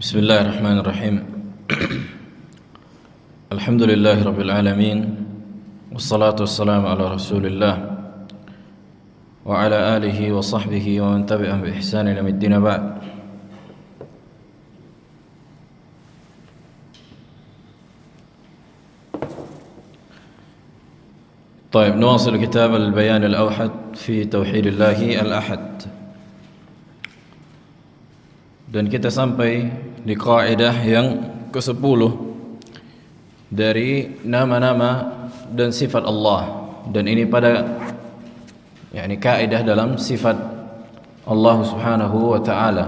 Bismillahirrahmanirrahim. Alhamdulillahi rabbil alamin. Wassalatu wassalamu ala Rasulillah wa ala alihi wa sahbihi wa man tabi'ahum bi ihsan ila yaumiddin ba'd. طيب نواصل كتاب البيان الأوحد في توحيد الله الأحد. Dan kita sampai di kaidah yang ke-10 dari nama-nama dan sifat Allah. Dan ini pada kaidah dalam sifat Allah Subhanahu wa taala.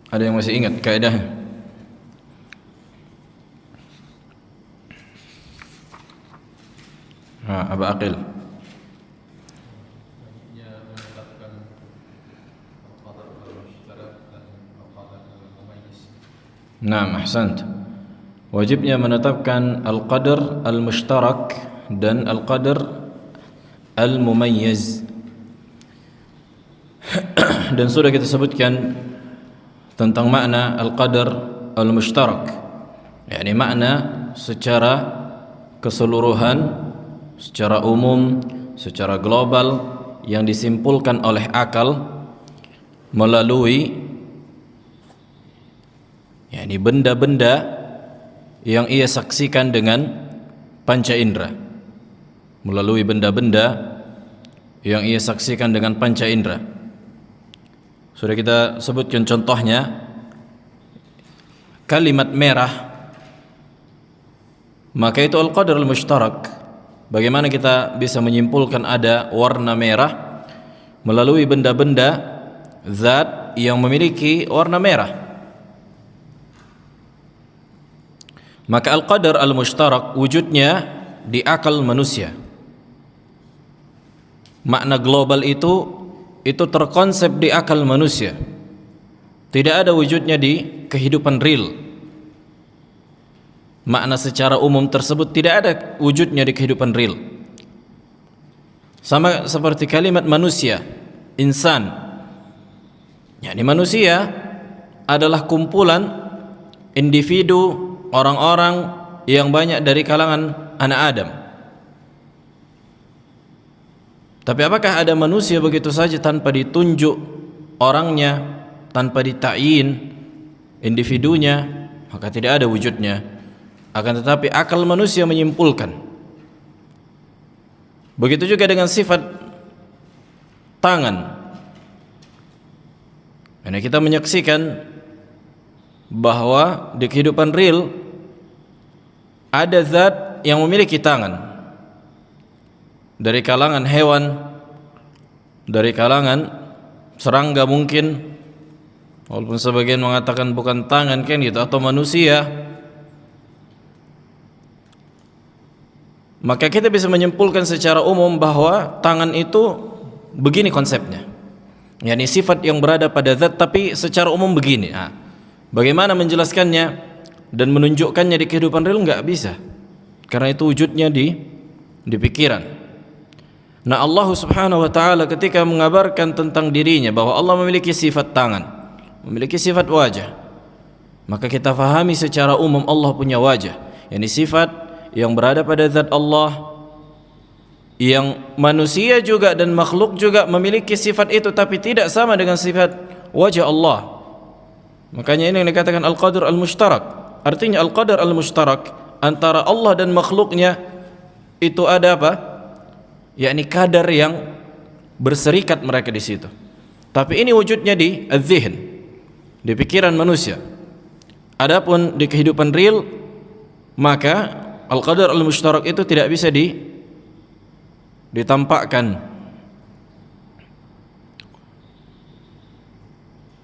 Ada yang masih ingat kaidahnya? Aba Aqil. Naam, ahsant. Wajibnya menetapkan al-qadar al-mushtarak dan al-qadar al-mumayyiz. Dan sudah kita sebutkan tentang makna al-qadar al-mushtarak, yakni makna secara keseluruhan, secara umum, secara global yang disimpulkan oleh akal melalui benda-benda yang ia saksikan dengan panca indera, melalui benda-benda yang ia saksikan dengan panca indera. Sudah kita sebutkan contohnya kalimat merah, maka itu al-qadar al-mushtarak. Bagaimana kita bisa menyimpulkan ada warna merah melalui benda-benda zat yang memiliki warna merah? Maka al-qadar al-mushtarak wujudnya di akal manusia. Makna global itu terkonsep di akal manusia. Tidak ada wujudnya di kehidupan real. Makna secara umum tersebut tidak ada wujudnya di kehidupan real. Sama seperti kalimat manusia, insan. Manusia adalah kumpulan individu, orang-orang yang banyak dari kalangan anak Adam. Tapi apakah ada manusia begitu saja tanpa ditunjuk orangnya, tanpa dita'yin individunya? Maka tidak ada wujudnya. Akan tetapi akal manusia menyimpulkan. Begitu juga dengan sifat tangan. Karena kita menyaksikan bahwa di kehidupan real ada zat yang memiliki tangan, dari kalangan hewan, dari kalangan serangga mungkin, walaupun sebagian mengatakan bukan tangan kan gitu, atau manusia. Maka kita bisa menyimpulkan secara umum bahwa tangan itu begini konsepnya, sifat yang berada pada zat, tapi secara umum begini. Bagaimana menjelaskannya dan menunjukkannya di kehidupan real? Enggak bisa, karena itu wujudnya di pikiran. Nah, Allah Subhanahu wa taala ketika mengabarkan tentang dirinya bahwa Allah memiliki sifat tangan, memiliki sifat wajah, maka kita fahami secara umum Allah punya wajah, sifat yang berada pada zat Allah, yang manusia juga dan makhluk juga memiliki sifat itu, tapi tidak sama dengan sifat wajah Allah. Makanya ini yang dikatakan al-qadar al-mushtarak. Artinya al-qadar al-mushtarak antara Allah dan makhluknya itu ada apa? Kadar yang berserikat mereka di situ. Tapi ini wujudnya di az-zihn, di pikiran manusia. Adapun di kehidupan real, maka al-qadar al-mushtarak itu tidak bisa ditampakkan.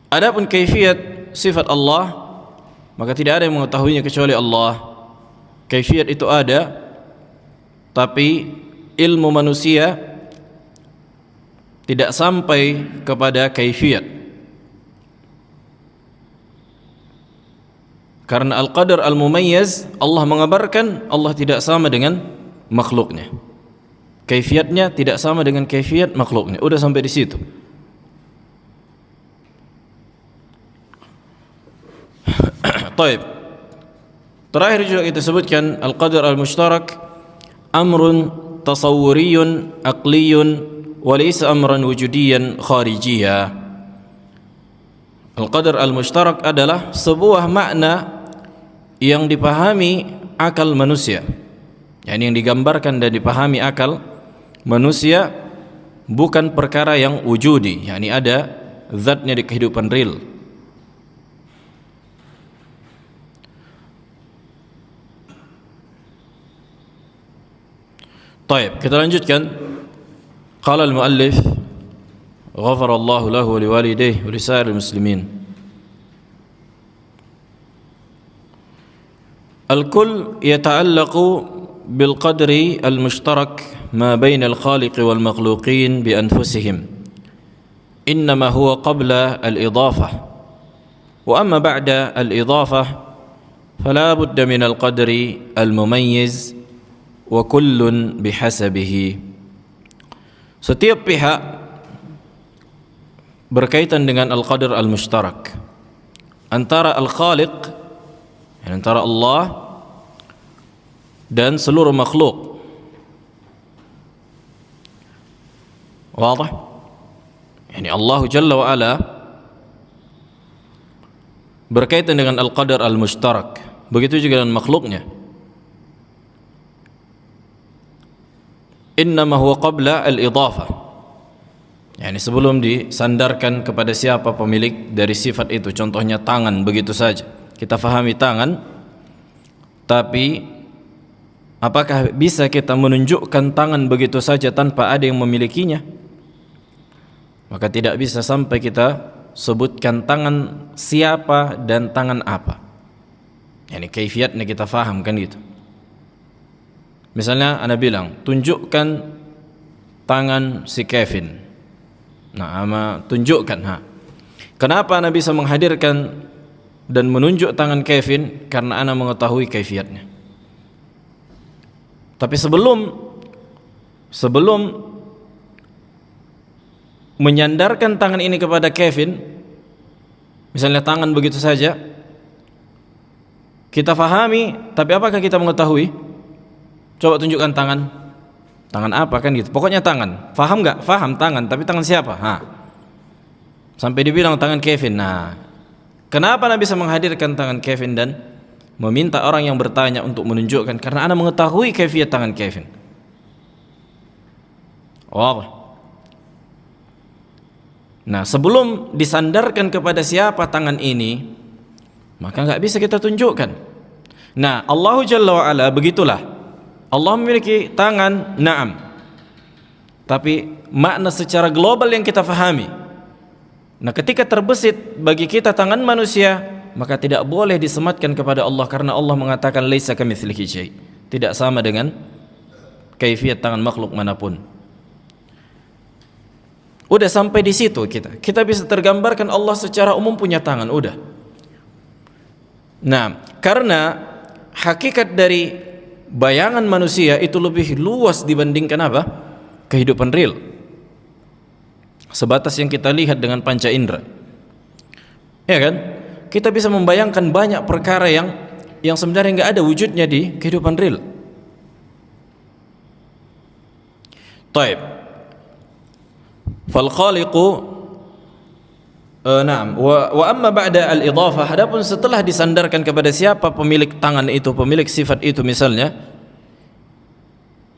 Adapun kaifiyat sifat Allah, maka tidak ada yang mengetahuinya kecuali Allah. Kaifiyat itu ada, tapi ilmu manusia tidak sampai kepada kaifiyat. Karena al-qadar al-mumayyiz, Allah mengabarkan Allah tidak sama dengan makhluknya. Kaifiyatnya tidak sama dengan kaifiyat makhluknya. Udah sampai di situ. Taib. Terakhir juga kita sebutkan al-qadar al-mushtarak amrun tasawwuriyun aqliyun wa laysa amran wujudiyan kharijiyya. Al-qadar al-mushtarak adalah sebuah makna yang dipahami akal manusia, yakni yang digambarkan dan dipahami akal manusia, bukan perkara yang wujudi, yakni ada zatnya di kehidupan real. Baik, kita lanjutkan. Qala al-muallif ghafarallahu lahu wa liwalidayhi wa lisa'iril muslimin. Al-kull yata'allaqu bil qadri al-mushtarak ma baina al-khaliq wal makhluqin bi anfusihim. Innama huwa qabla al-idafah. Wa amma ba'da al-idafah fala budda min al-qadri al-mumayyiz wa kullun bihasabihi. Setiap pihak berkaitan dengan al-qadar al-mushtarak antara al-khaliq, antara Allah dan seluruh makhluk. Wadah? Yani Allah Jalla wa Ala berkaitan dengan al-qadar al-mushtarak. Begitu juga dengan makhluknya. Innama huwa qabla al-idafah. Yani sebelum disandarkan kepada siapa pemilik dari sifat itu. Contohnya tangan, begitu saja. Kita fahami tangan, tapi apakah bisa kita menunjukkan tangan begitu saja tanpa ada yang memilikinya? Maka tidak bisa sampai kita sebutkan tangan siapa dan tangan apa. Yani kaifiatnya kita faham kan gitu. Misalnya Anda bilang, tunjukkan tangan si Kevin. Nah, tunjukkan. Kenapa Anda bisa menghadirkan dan menunjuk tangan Kevin? Karena Anda mengetahui kaifiatnya. Tapi sebelum menyandarkan tangan ini kepada Kevin, misalnya tangan begitu saja, kita fahami, tapi apakah kita mengetahui? Coba tunjukkan tangan. Tangan apa kan gitu. Pokoknya tangan. Faham enggak? Faham tangan, tapi tangan siapa? Sampai dibilang tangan Kevin. Nah, kenapa Anda bisa menghadirkan tangan Kevin dan meminta orang yang bertanya untuk menunjukkan? Karena Anda mengetahui kaifiat tangan Kevin. Nah, sebelum disandarkan kepada siapa tangan ini, maka enggak bisa kita tunjukkan. Nah, Allah Jalla wa Ala begitulah. Allah memiliki tangan, na'am. Tapi makna secara global yang kita fahami. Nah, ketika terbesit bagi kita tangan manusia, maka tidak boleh disematkan kepada Allah, karena Allah mengatakan laisa kamitslihi syai'. Tidak sama dengan kaifiat tangan makhluk manapun. Udah sampai di situ kita bisa tergambarkan Allah secara umum punya tangan, udah. Nah, karena hakikat dari bayangan manusia itu lebih luas dibandingkan apa? Kehidupan real. Sebatas yang kita lihat dengan panca indera. Ya kan? Kita bisa membayangkan banyak perkara yang sebenarnya enggak ada wujudnya di kehidupan real. Taib. Fal khaliqu na'am wa amma ba'da al-idhafah, adapun setelah disandarkan kepada siapa pemilik tangan itu, pemilik sifat itu misalnya,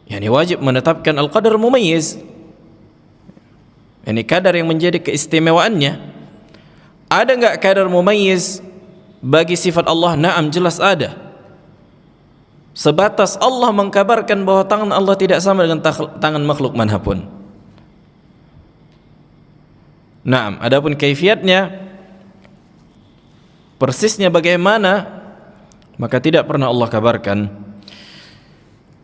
yani wajib menetapkan al-qadar mumayyiz, yani kadar yang menjadi keistimewaannya. Ada enggak kadar mumayyiz bagi sifat Allah? Na'am, jelas ada. Sebatas Allah mengkabarkan bahwa tangan Allah tidak sama dengan tangan makhluk manapun. Nah, adapun kaifiatnya, persisnya bagaimana, maka tidak pernah Allah kabarkan.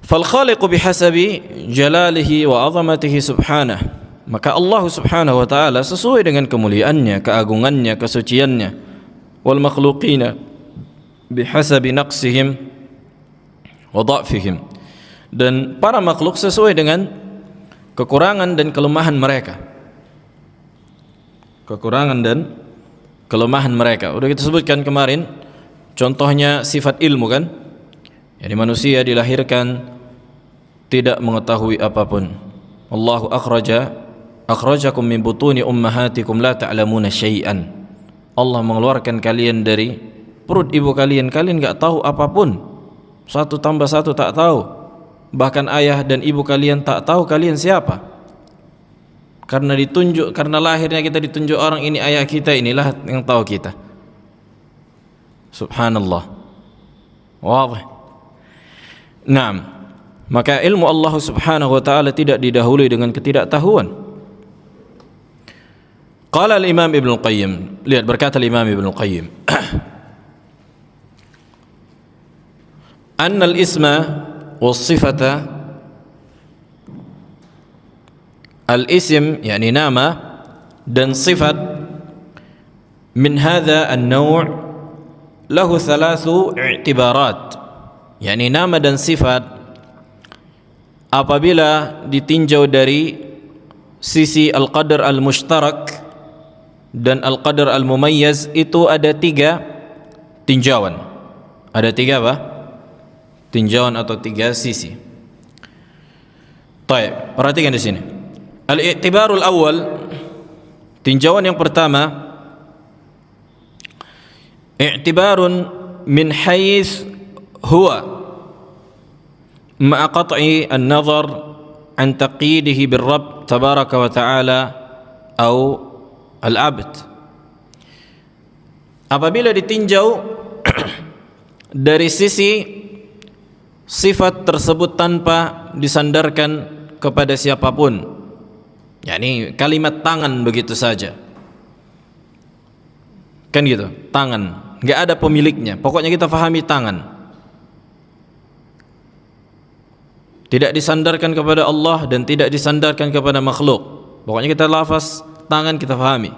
Fal khaliqu bihasabi jalalihi wa azamatihi subhanahu. Maka Allah subhanahu wa ta'ala sesuai dengan kemuliaannya, keagungannya, kesuciannya. Wal makhluqina bihasabi naqsihim wa dha'fihim. Dan para makhluk sesuai dengan kekurangan dan kelemahan mereka. Kekurangan dan kelemahan mereka. Udah kita sebutkan kemarin, Contohnya sifat ilmu kan? Yani manusia dilahirkan tidak mengetahui apapun. Allahu akhrajakum min butuni ummahatikum la ta'lamuna syai'an. Allah mengeluarkan kalian dari perut ibu kalian, kalian enggak tahu apapun. 1 tambah 1 tak tahu. Bahkan ayah dan ibu kalian tak tahu kalian siapa. Karena lahirnya kita ditunjuk orang, ini ayah kita, inilah yang tahu kita. Subhanallah. Wadih. Naam. Maka ilmu Allah Subhanahu wa taala tidak didahului dengan ketidaktahuan. Qala al-Imam Ibnu Qayyim, lihat berkata al-Imam Ibnu Qayyim, anna al-isma was-sifata, al-ism yani nama dan sifat, min hadha an-naw' lahu 3 i'tibarat. Yani nama dan sifat apabila ditinjau dari sisi al-qadar al-mushtarak dan al-qadar al-mumayyiz, itu ada 3 tinjauan. Ada 3 apa? Tinjauan atau 3 sisi. Baik, perhatikan di sini. Al-i'tibarul awal, tinjauan yang pertama, i'tibarun min haits huwa ma'a qat'i an-nazar an taqyidihi bir-rabb tabaraka wa ta'ala atau al-'abd. Apabila ditinjau dari sisi sifat tersebut tanpa disandarkan kepada siapapun, yakni kalimat tangan begitu saja, kan gitu, tangan, enggak ada pemiliknya, pokoknya kita fahami tangan, tidak disandarkan kepada Allah dan tidak disandarkan kepada makhluk, pokoknya kita lafaz tangan kita fahami.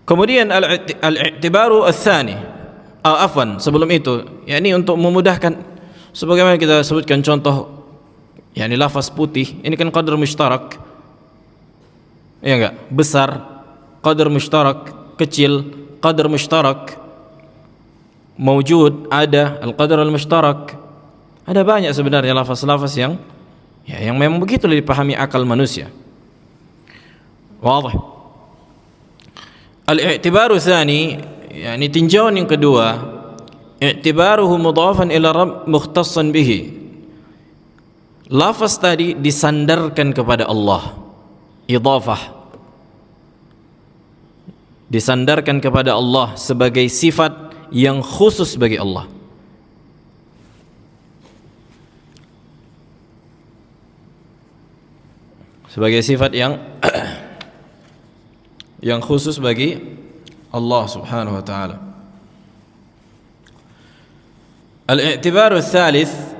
Kemudian al-i'tibaru ats-tsani, afwan, sebelum itu, yakni untuk memudahkan, sebagaimana kita sebutkan contoh, yakni lafaz putih, ini kan qadar mushtarak, ya enggak? Besar, qadar mushtarak, kecil, qadar mushtarak, mawjud, ada, al-qadar al-mushtarak. Ada banyak sebenarnya lafaz-lafaz yang memang begitu dipahami akal manusia. Wadih. Al-i'tibaru tsani, yakni tinjauan yang kedua, i'tibaruhu mudhafan ila rabb mukhtassan bihi. Lafaz tadi disandarkan kepada Allah, idhafah, disandarkan kepada Allah sebagai sifat yang khusus bagi Allah. Sebagai sifat yang khusus bagi Allah Subhanahu wa ta'ala. Al-i'tibar ats-tsalits,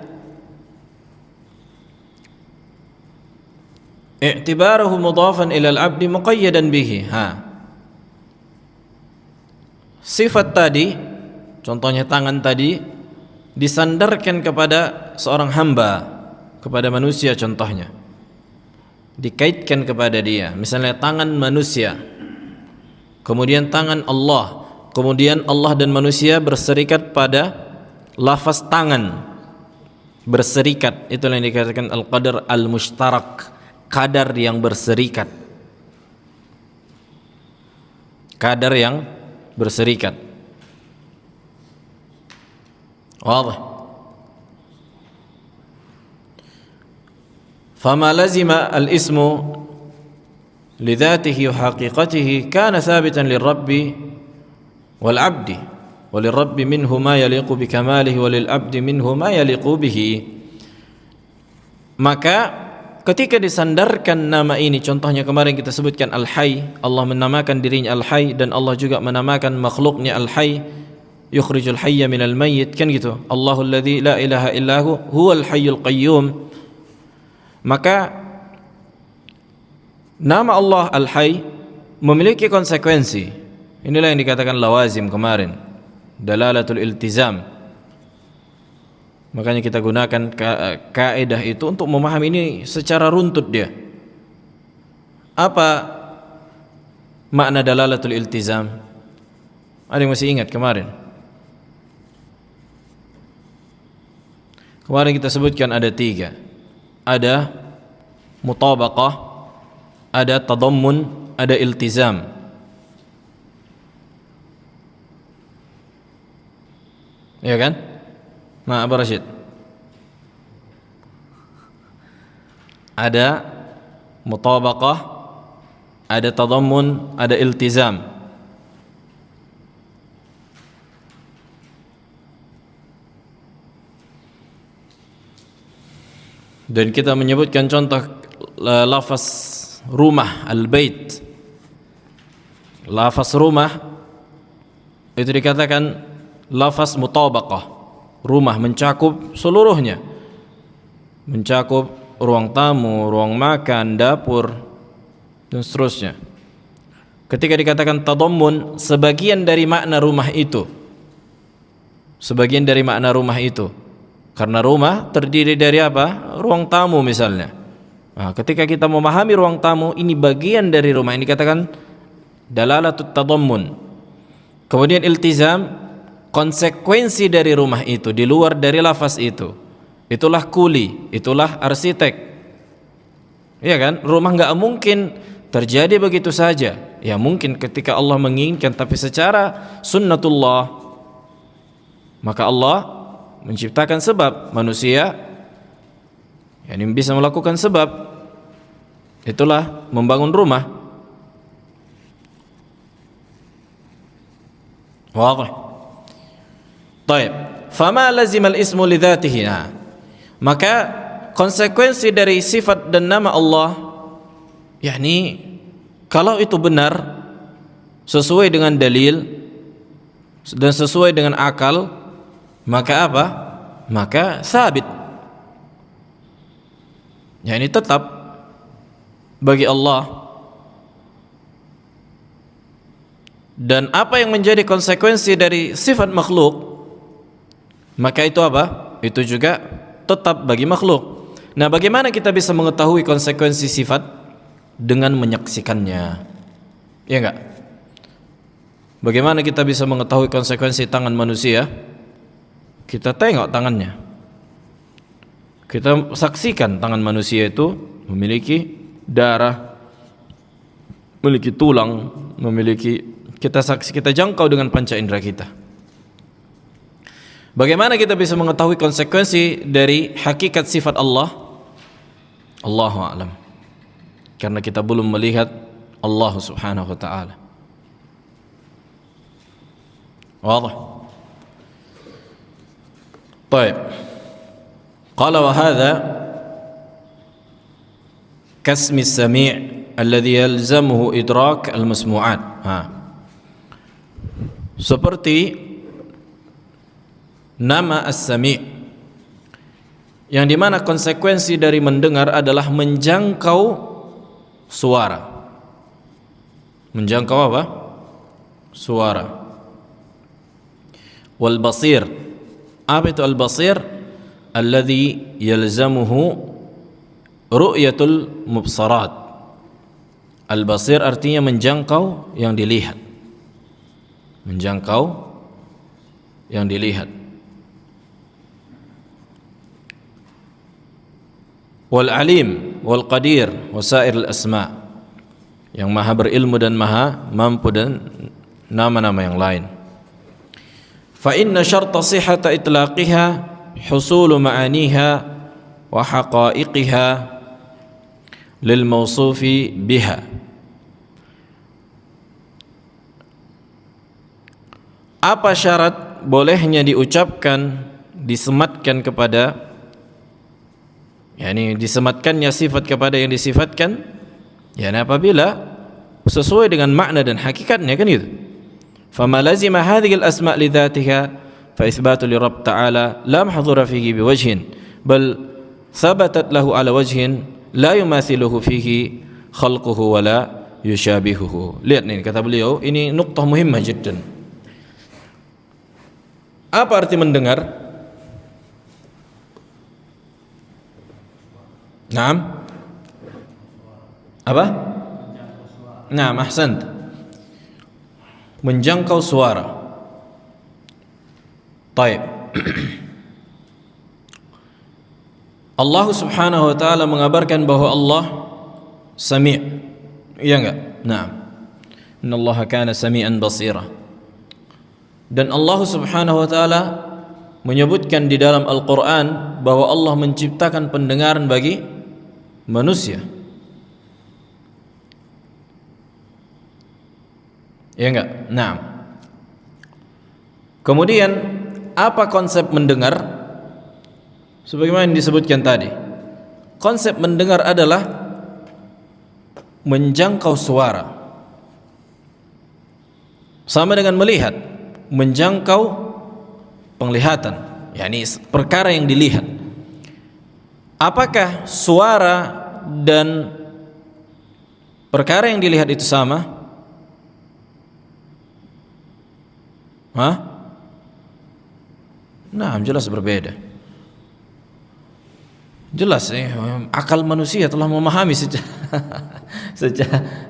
i'tibaruhu mudhafan ila al-'abd muqayyadan bihi. Sifat tadi, contohnya tangan tadi, disandarkan kepada seorang hamba, kepada manusia contohnya, dikaitkan kepada dia. Misalnya tangan manusia, kemudian tangan Allah, kemudian Allah dan manusia berserikat pada lafaz tangan, berserikat, itulah yang dikatakan al-qadar al-mushtarak, kadar yang berserikat, kadar yang berserikat. Wadah. Fama lazima al-ismu lidhatihi wa haqiqatihi kana thabitan lirabbi wal 'abdi wa lirabbi minhu ma yaliqu bi kamalihi wa lil 'abdi minhu ma yaliqu bihi. Maka ketika disandarkan nama ini, contohnya kemarin kita sebutkan Al-Hayy, Allah menamakan dirinya Al-Hayy dan Allah juga menamakan makhluknya Al-Hayy, yukhrijul hayya minal mayyit, kan gitu. Allahul ladzi la ilaha illahu huwal hayyul qayyum. Maka nama Allah Al-Hayy memiliki konsekuensi. Inilah yang dikatakan lawazim kemarin, dalalatul iltizam. Makanya kita gunakan kaidah itu untuk memahami ini secara runtut dia. Apa makna dalalatul iltizam? Ada yang masih ingat kemarin? Kemarin kita sebutkan ada 3. Ada mutabaqah, ada tadammun, ada iltizam. Ya kan? Nah, Abu Rashid. Ada mutabaqah, ada tadammun, ada iltizam. Dan kita menyebutkan contoh lafaz rumah, al-bait. Lafaz rumah itu dikatakan lafaz mutabaqah. Rumah mencakup seluruhnya. Mencakup ruang tamu, ruang makan, dapur, dan seterusnya. Ketika dikatakan tadammun, sebagian dari makna rumah itu. Sebagian dari makna rumah itu. Karena rumah terdiri dari apa? Ruang tamu misalnya. Nah, ketika kita memahami ruang tamu, ini bagian dari rumah. Ini dikatakan dalalatut tadammun. Kemudian iltizam, konsekuensi dari rumah itu, di luar dari lafaz itu. Itulah kuli, itulah arsitek. Iya kan? Rumah nggak mungkin terjadi begitu saja. Ya mungkin ketika Allah menginginkan, tapi secara sunnatullah, maka Allah menciptakan sebab. Manusia yang bisa melakukan sebab, itulah membangun rumah. Wadah. Baik. Fama lazimal ismu lidzatihi. Maka konsekuensi dari sifat dan nama Allah, yakni kalau itu benar sesuai dengan dalil dan sesuai dengan akal, maka apa? Maka sabit. Ya, ini tetap bagi Allah. Dan apa yang menjadi konsekuensi dari sifat makhluk, maka itu apa? Itu juga tetap bagi makhluk. Nah, bagaimana kita bisa mengetahui konsekuensi sifat? Dengan menyaksikannya. Ya enggak? Bagaimana kita bisa mengetahui konsekuensi tangan manusia? Kita tengok tangannya. Kita saksikan tangan manusia itu memiliki darah, memiliki tulang, memiliki, kita jangkau dengan panca indera kita. Bagaimana kita bisa mengetahui konsekuensi dari hakikat sifat Allah? Allahu a'lam. Karena kita belum melihat Allah Subhanahu wa taala. Wadah. Baik. Qala wa hadha kasmi as-sami' alladhi yalzamuhu idrak al-masmu'at. Seperti nama as-sami', yang dimana konsekuensi dari mendengar adalah menjangkau suara. Menjangkau apa? Suara. Wal basir. Apa itu al-basir? Alladhi yalzamuhu ru'yatul mubsarat. Al-basir artinya menjangkau yang dilihat. Menjangkau yang dilihat. Wal alim wal qadir wasair al asma, yang maha berilmu dan maha mampu, dan nama-nama yang lain. Fa inna syarta sihhata itlaqiha husulu ma'aniha wa haqa'iqiha lil mawsufi biha. Apa syarat bolehnya diucapkan, disematkan kepada, yakni disematkannya sifat kepada yang disifatkan, yakni apabila sesuai dengan makna dan hakikatnya, kan itu. Fama lazima hadhihi al-asma' li dhatiha fa itsbatu li Rabb ta'ala la mahdhura fihi biwajhin bal thabatat lahu ala wajhin la yumathiluhu fihi khalquhu wa la yushabihuhu. Lihat nih kata beliau, ini nuktah muhimmah jiddan. Apa arti mendengar? Naam. Apa? Naam, ahsant. menjangkau suara. Taib. Allah Subhanahu wa taala mengabarkan bahwa Allah Sami'. Iya enggak? Naam. Innallaha kana sami'an basira. Dan Allah Subhanahu wa taala menyebutkan di dalam Al-Qur'an bahwa Allah menciptakan pendengaran bagi manusia. Ya enggak? Naam. Kemudian apa konsep mendengar? Sebagaimana yang disebutkan tadi. Konsep mendengar adalah menjangkau suara. Sama dengan melihat, menjangkau penglihatan, yakni perkara yang dilihat. Apakah suara dan perkara yang dilihat itu sama? Hah? Nah, jelas berbeda. Jelas akal manusia telah memahami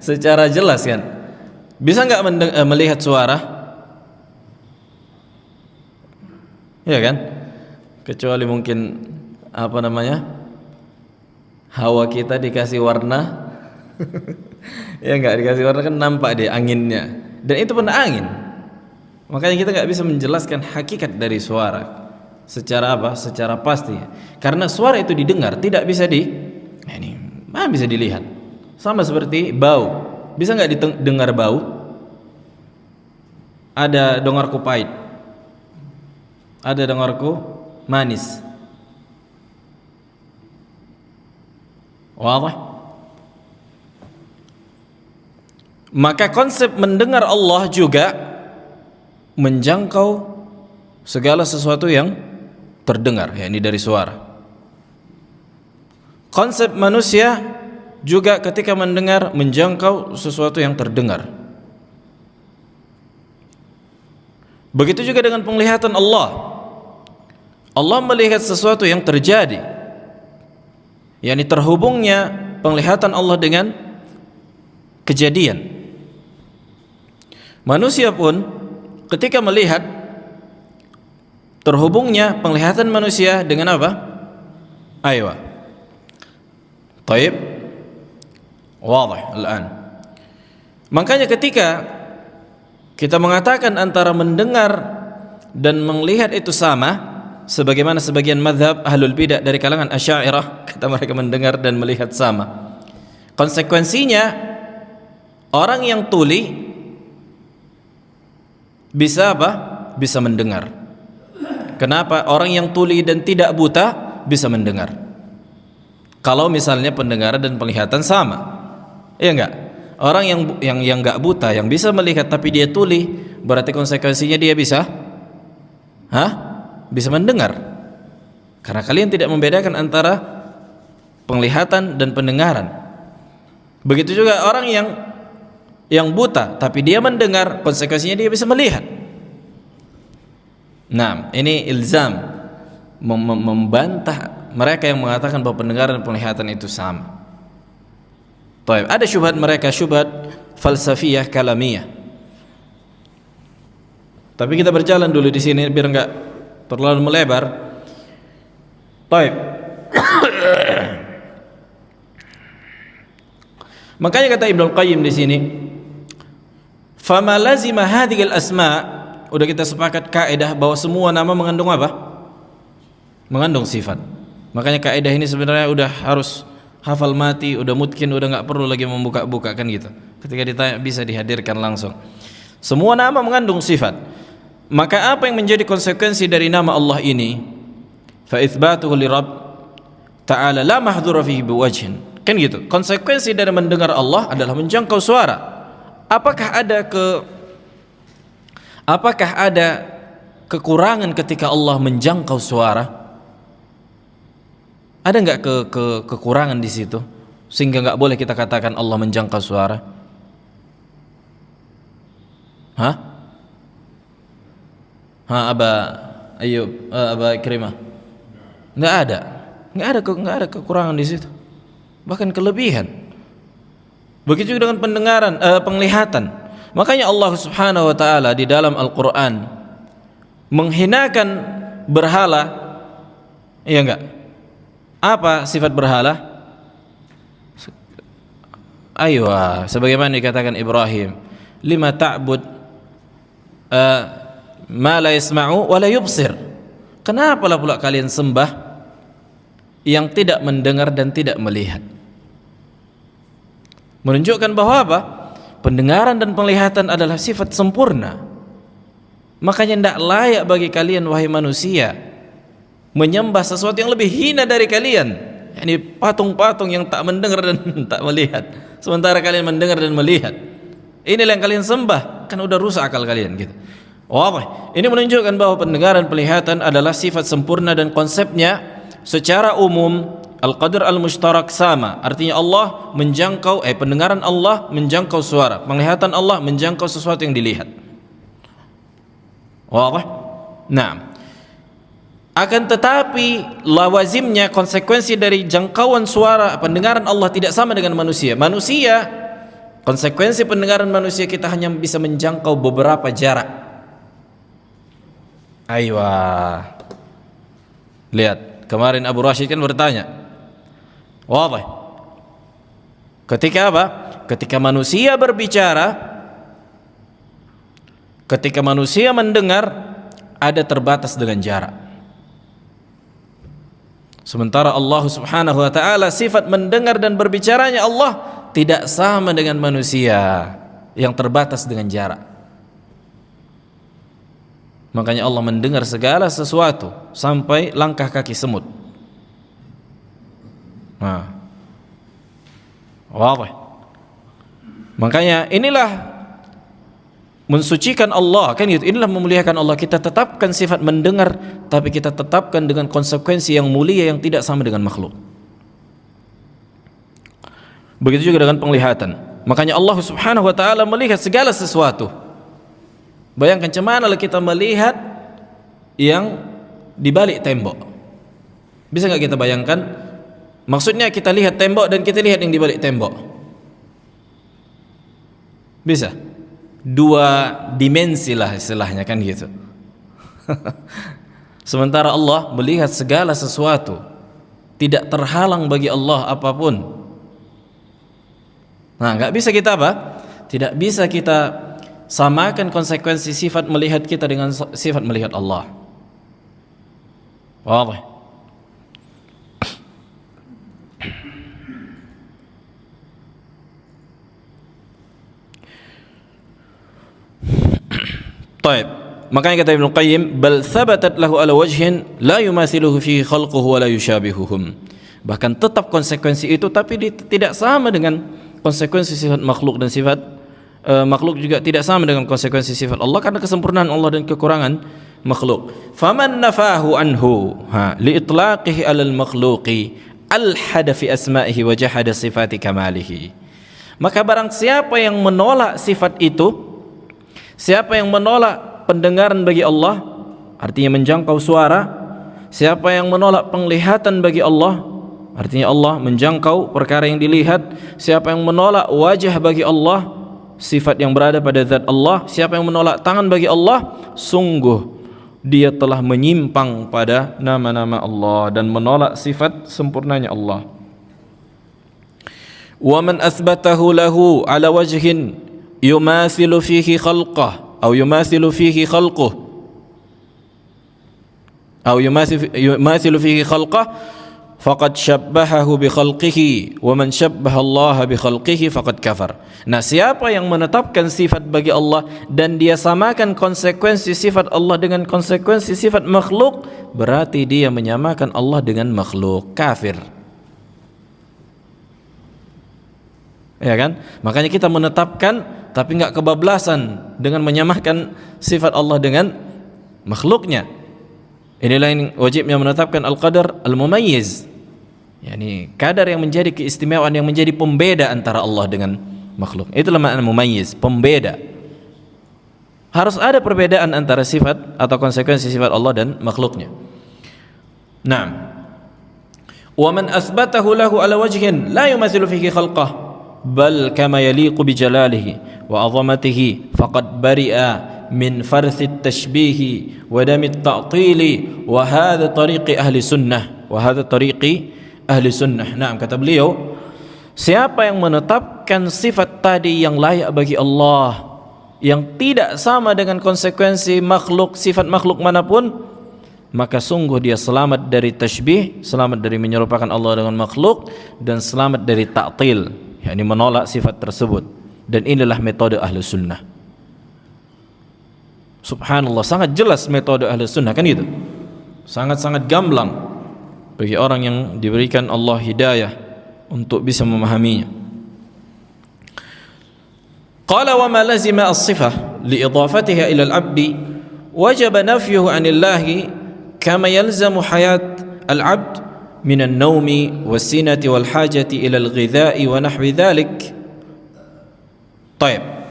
secara jelas kan. Bisa nggak melihat suara? Ya kan? Kecuali mungkin apa namanya? Hawa kita dikasih warna. Ya nggak dikasih warna kan nampak deh anginnya. Dan itu pun angin. Makanya kita nggak bisa menjelaskan hakikat dari suara secara apa? Secara pasti. Karena suara itu didengar, tidak bisa bisa dilihat. Sama seperti bau. Bisa nggak didengar bau? Ada dengarku pahit. Ada dengarku manis. Wadah? Maka konsep mendengar Allah juga menjangkau segala sesuatu yang terdengar, yakni dari suara. Konsep manusia juga ketika mendengar menjangkau sesuatu yang terdengar. Begitu juga dengan penglihatan Allah. Allah melihat sesuatu yang terjadi, yakni terhubungnya penglihatan Allah dengan kejadian. Manusia pun ketika melihat terhubungnya penglihatan manusia dengan apa? Aywa. Taib. Wadah al-an. Makanya ketika kita mengatakan antara mendengar dan melihat itu sama, sebagaimana sebagian mazhab ahlul bidah dari kalangan Asy'ariyah, kata mereka mendengar dan melihat sama. Konsekuensinya orang yang tuli bisa apa? Bisa mendengar. Kenapa? Orang yang tuli dan tidak buta bisa mendengar. Kalau misalnya pendengaran dan penglihatan sama. Iya enggak? Orang yang enggak buta, yang bisa melihat tapi dia tuli, berarti konsekuensinya dia bisa bisa mendengar. Karena kalian tidak membedakan antara penglihatan dan pendengaran. Begitu juga orang yang buta tapi dia mendengar, konsekuensinya dia bisa melihat. Nah, ini ilzam membantah mereka yang mengatakan bahwa pendengaran dan penglihatan itu sama. Taib. Ada syubhat mereka, syubhat falsafiyah kalamiyah. Tapi kita berjalan dulu di sini biar enggak terlalu melebar. Taib. Makanya kata Ibnu Qayyim di sini, "Fama lazima hadhihi al-asma'." Udah kita sepakat kaidah bahwa semua nama mengandung apa? Mengandung sifat. Makanya kaidah ini sebenarnya udah harus hafal mati, udah mungkin udah nggak perlu lagi membuka-buka kan gitu. Ketika ditanya bisa dihadirkan langsung. Semua nama mengandung sifat. Maka apa yang menjadi konsekuensi dari nama Allah ini? Fa itsbatuhu li Rabb ta'ala la mahdhura fihi biwajhin. Kan gitu. Konsekuensi dari mendengar Allah adalah menjangkau suara. Apakah ada kekurangan ketika Allah menjangkau suara? Ada nggak kekurangan di situ sehingga nggak boleh kita katakan Allah menjangkau suara? Aba Ayyub, Aba Ikrimah? Nggak ada kekurangan di situ, bahkan kelebihan. Begitu juga dengan penglihatan. Makanya Allah Subhanahu wa taala di dalam Al-Qur'an menghinakan berhala. Iya enggak? Apa sifat berhala? Aywa, sebagaimana dikatakan Ibrahim, lima ta'bud ma la yasma'u wa la yubsir. Kenapa pula kalian sembah yang tidak mendengar dan tidak melihat? Menunjukkan bahwa apa? Pendengaran dan penglihatan adalah sifat sempurna. Makanya tidak layak bagi kalian wahai manusia menyembah sesuatu yang lebih hina dari kalian, yakni patung-patung yang tak mendengar dan tak melihat. Sementara kalian mendengar dan melihat. Inilah yang kalian sembah, kan udah rusak akal kalian gitu. Wah, ini menunjukkan bahwa pendengaran penglihatan adalah sifat sempurna dan konsepnya secara umum al-qadr al-mushtarak sama. Artinya Allah menjangkau pendengaran Allah menjangkau suara, penglihatan Allah menjangkau sesuatu yang dilihat. Wah. Nah, akan tetapi lawazimnya, konsekuensi dari jangkauan suara pendengaran Allah tidak sama dengan manusia. Konsekuensi pendengaran manusia, kita hanya bisa menjangkau beberapa jarak. Aywa. Lihat, kemarin Abu Rashid kan bertanya. Wadah. Ketika apa? Ketika manusia berbicara, ketika manusia mendengar, ada terbatas dengan jarak. Sementara Allah Subhanahu wa taala sifat mendengar dan berbicaranya Allah tidak sama dengan manusia yang terbatas dengan jarak. Makanya Allah mendengar segala sesuatu sampai langkah kaki semut. Nah, wadah. Makanya inilah mensucikan Allah, kan gitu. Inilah memuliakan Allah. Kita tetapkan sifat mendengar, tapi kita tetapkan dengan konsekuensi yang mulia yang tidak sama dengan makhluk. Begitu juga dengan penglihatan. Makanya Allah Subhanahu wa taala melihat segala sesuatu. Bayangkan cemana kita melihat yang di balik tembok. Bisa enggak kita bayangkan? Maksudnya kita lihat tembok dan kita lihat yang di balik tembok. Bisa? Dua dimensi lah istilahnya, kan gitu. Sementara Allah melihat segala sesuatu, tidak terhalang bagi Allah apapun. Nah, nggak bisa kita apa? Tidak bisa kita samakan konsekuensi sifat melihat kita dengan sifat melihat Allah. Wadah. Baik, makanya kata Ibnu Qayyim, bal thabatat lahu ala wajhin la yumathiluhu fihi khalquhu wa la yushabihuhum. Bahkan tetap konsekuensi itu, tapi tidak sama dengan konsekuensi sifat makhluk, dan sifat makhluk juga tidak sama dengan konsekuensi sifat Allah karena kesempurnaan Allah dan kekurangan makhluk. Faman nafahu anhu li itlaqihi alal makhluqi alhada fi asma'ihi wa jahada sifati kamalihi. Maka barang siapa yang menolak sifat itu, siapa yang menolak pendengaran bagi Allah, artinya menjangkau suara, siapa yang menolak penglihatan bagi Allah, artinya Allah menjangkau perkara yang dilihat, siapa yang menolak wajah bagi Allah, sifat yang berada pada zat Allah, siapa yang menolak tangan bagi Allah, sungguh dia telah menyimpang pada nama-nama Allah dan menolak sifat sempurnanya Allah. Wa man athbatahu lahu ala wajhin yumathilu fihi khalqah atau yumathilu fihi khalquh atau yumathilu fihi khalqah faqad syabbahahu bi khalqihi wa man syabbaha Allah bi khalqihi faqad kafar. Nah, siapa yang menetapkan sifat bagi Allah dan dia samakan konsekuensi sifat Allah dengan konsekuensi sifat makhluk, berarti dia menyamakan Allah dengan makhluk, kafir. Ya kan? Makanya kita menetapkan tapi enggak kebablasan dengan menyamakan sifat Allah dengan makhluknya. Inilah yang wajibnya menetapkan al-qadar al-mumayyiz, yakni kadar yang menjadi keistimewaan, yang menjadi pembeda antara Allah dengan makhluk. Itulah makna mumayyiz, pembeda. Harus ada perbedaan antara sifat atau konsekuensi sifat Allah dan makhluknya. Naam. Wa man athbatahu lahu ala wajhin la yumathilu fihi khalqah bal kama yaliqu bi jalalihi wa 'azamatihi faqad bari'a min farthi at-tashbih wa dam at-ta'til wa hadha tariqi ahli sunnah wa hadha tariqi ahli sunnah. Nah, kata beliau, siapa yang menetapkan sifat tadi yang layak bagi Allah, yang tidak sama dengan konsekuensi makhluk, sifat makhluk manapun, maka sungguh dia selamat dari tashbih, selamat dari menyerupakan Allah dengan makhluk, dan selamat dari ta'til, yakni menolak sifat tersebut. Dan inilah metode ahli sunnah. Subhanallah, sangat jelas metode ahli sunnah, kan gitu. Sangat-sangat gamblang bagi orang yang diberikan Allah hidayah untuk bisa memahaminya. Qala wa ma lazima as-sifah li idafatiha ila al-'abdi wajaba nafyuhu 'anillahi kama yalzamu hayat al-'abd min an-nawmi was-sinati wal-hajati ila al-ghidha'i wa nahwi dhalik. Baik.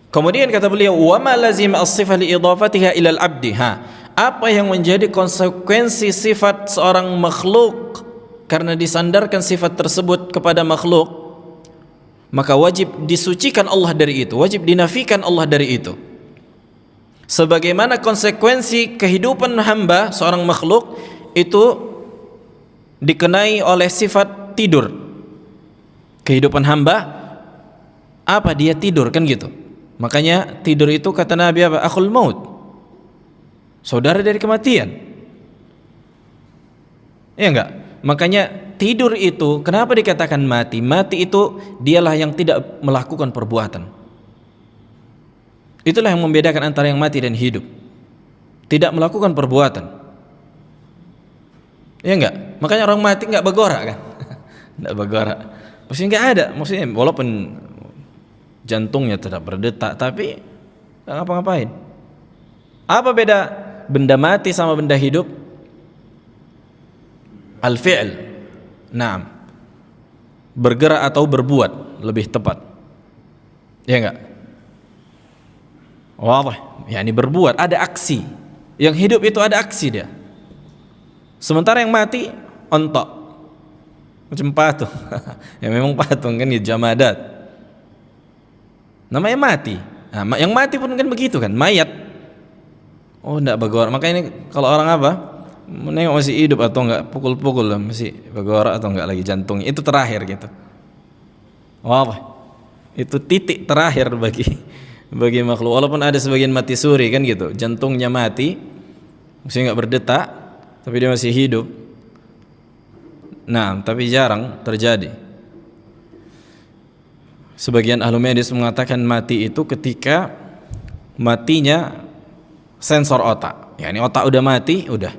Kemudian kata beliau, wa ma lazima as-sifah li idafatiha ila al-'abdi. Apa yang menjadi konsekuensi sifat seorang makhluk karena disandarkan sifat tersebut kepada makhluk, maka wajib disucikan Allah dari itu, wajib dinafikan Allah dari itu. Sebagaimana konsekuensi kehidupan hamba seorang makhluk itu dikenai oleh sifat tidur. Kehidupan hamba apa? Dia tidur, kan gitu. Makanya tidur itu kata Nabi apa? Akhul maut, saudara dari kematian. Ya enggak? Makanya tidur itu kenapa dikatakan mati? Mati itu dialah yang tidak melakukan perbuatan. Itulah yang membedakan antara yang mati dan hidup. Tidak melakukan perbuatan. Ya enggak? Makanya orang mati enggak bergorak, kan? Enggak bergorak. Maksudnya enggak ada, maksudnya walaupun jantungnya tidak berdetak tapi enggak ngapa-ngapain. Apa beda benda mati sama benda hidup? Al-fi'l. Naam. Bergerak atau berbuat lebih tepat. Ya enggak? Wadah, yakni berbuat, ada aksi. Yang hidup itu ada aksi dia. Sementara yang mati ontok. Macam patung. Ya memang patung, kan ya, jamadat. Namanya mati. Nah, yang mati pun kan begitu, kan, mayat. Oh, enggak bergerak. Makanya kalau orang apa? Menengok masih hidup atau enggak, pukul-pukul masih bergerak atau enggak lagi jantungnya, itu terakhir gitu. Wah, itu titik terakhir bagi makhluk. Walaupun ada sebagian mati suri, kan gitu, jantungnya mati, masih enggak berdetak, tapi dia masih hidup. Nah, tapi jarang terjadi. Sebagian ahli medis mengatakan mati itu ketika matinya sensor otak. Yani otak udah mati, udah.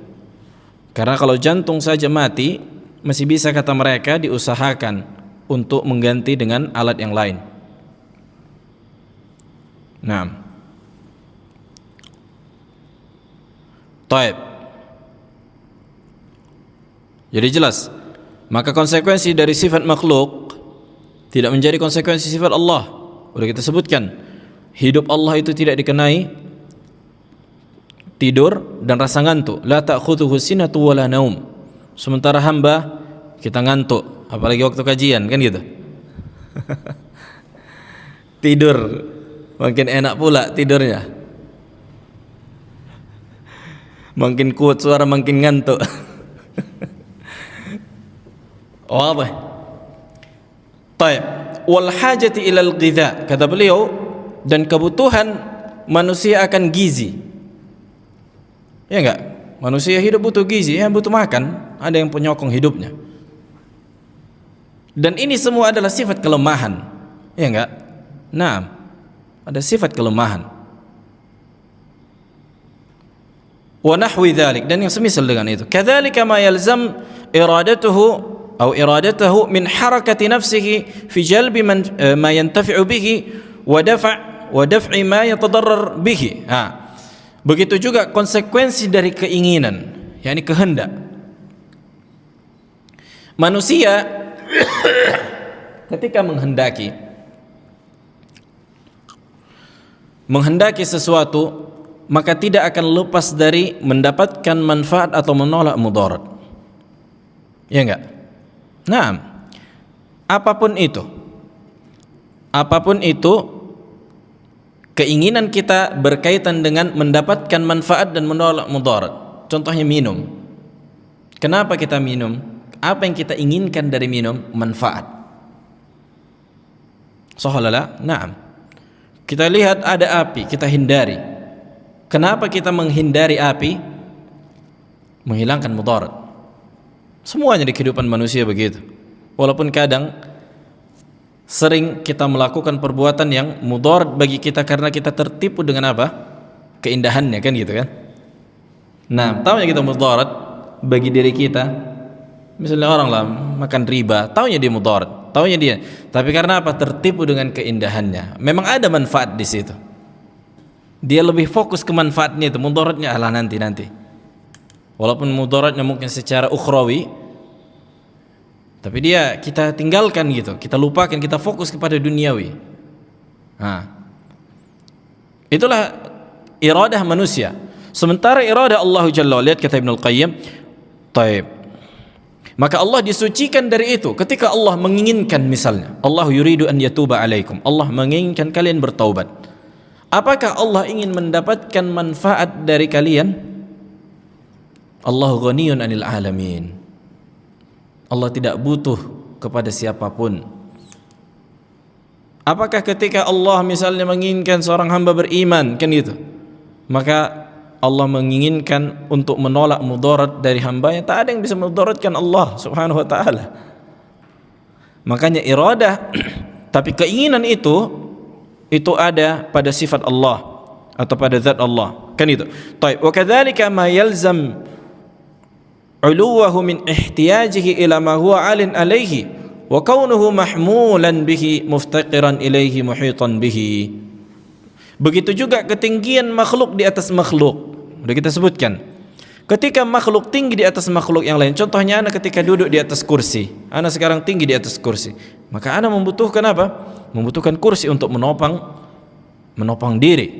Karena kalau jantung saja mati, masih bisa kata mereka diusahakan untuk mengganti dengan alat yang lain. Nah, taib. Jadi jelas, maka konsekuensi dari sifat makhluk tidak menjadi konsekuensi sifat Allah. Sudah kita sebutkan, hidup Allah itu tidak dikenai tidur dan rasa ngantuk. La ta'khudhuhu sinatu wala naum. Sementara hamba kita ngantuk, apalagi waktu kajian, kan gitu. Tidur makin enak pula tidurnya. Makin kuat suara, makin ngantuk. Wadah. Baik. Wal hajati ilal ghidha. Kata beliau, dan kebutuhan manusia akan gizi. Ya enggak? Manusia hidup butuh gizi, ya butuh makan, ada yang penyokong hidupnya. Dan ini semua adalah sifat kelemahan. Ya enggak? Nah, ada sifat kelemahan. Wa nahwi dzalik, dan yang semisal dengan itu. Kadzalika ma yalzam iradatuhu atau iradatuhu min harakati nafsihi fi jalbi ma yantafi'u bihi wa daf'i ma yatadarrar bihi. Begitu juga konsekuensi dari keinginan, yakni kehendak. Manusia ketika menghendaki sesuatu, maka tidak akan lepas dari mendapatkan manfaat atau menolak mudarat. Ya enggak? Nah, apapun itu keinginan kita berkaitan dengan mendapatkan manfaat dan menolak mudarat. Contohnya minum. Kenapa kita minum? Apa yang kita inginkan dari minum? Manfaat. Sahalala? Naam. Kita lihat ada api, kita hindari. Kenapa kita menghindari api? Menghilangkan mudarat. Semuanya di kehidupan manusia begitu. Walaupun kadang sering kita melakukan perbuatan yang mudarat bagi kita karena kita tertipu dengan apa? Keindahannya, kan gitu kan? Nah, tahunya kita mudarat bagi diri kita. Misalnya orang lah makan riba, tahunya dia mudarat, tahunya dia. Tapi karena apa? Tertipu dengan keindahannya. Memang ada manfaat di situ. Dia lebih fokus ke manfaatnya itu, mudaratnya Allah nanti. Walaupun mudaratnya mungkin secara ukhrawi, tapi kita tinggalkan gitu, kita lupakan, kita fokus kepada duniawi. Nah, itulah iradah manusia. Sementara iradah Allah Jalla, lihat kata Ibnul Qayyim, taib. Maka Allah disucikan dari itu. Ketika Allah menginginkan, misalnya Allah yuridu an yatuba alaikum, Allah menginginkan kalian bertaubat. Apakah Allah ingin mendapatkan manfaat dari kalian? Allahu ghaniyun 'anil alamin. Allah tidak butuh kepada siapapun. Apakah ketika Allah misalnya menginginkan seorang hamba beriman, kan gitu, maka Allah menginginkan untuk menolak mudarat dari hambanya? Tak ada yang bisa mudaratkan Allah subhanahu wa ta'ala. Makanya iradah tapi keinginan itu ada pada sifat Allah atau pada zat Allah, kan itu. Taib. Wa kadzalika ma yalzam uluwahu min ihtiyajihi ila ma huwa 'alin alayhi wa kaunuhu mahmulan bihi muftaqiran ilayhi muhitan bihi. Begitu juga ketinggian makhluk di atas makhluk. Sudah kita sebutkan. Ketika makhluk tinggi di atas makhluk yang lain, contohnya anak ketika duduk di atas kursi. Anak sekarang tinggi di atas kursi. Maka anak membutuhkan apa? Membutuhkan kursi untuk menopang diri.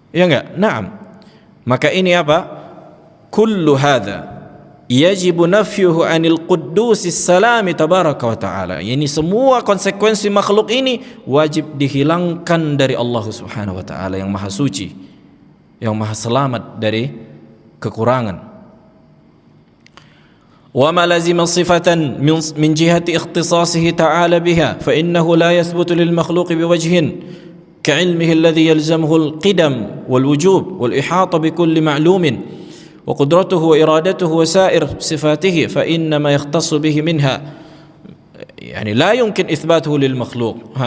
Ya enggak? Naam. Maka ini apa? Kullu hadza yajibu nafyuhu 'anil quddusis salami tabaraka wa ta'ala. Ini semua konsekuensi makhluk ini wajib dihilangkan dari Allah Subhanahu wa ta'ala yang maha suci, yang maha selamat dari kekurangan. Wa ma lazima sifatan min jihati ikhtisasihi ta'ala biha fa innahu la yathbutu lil makhluqi biwajhin ka'ilmihi alladhi yalzamuhu al-qidam wal wujub wal ihata bi kulli ma'lumin وقدرته وإرادته وسائر صفاته فإنما يختص به منها يعني لا يمكن إثباته للمخلوق.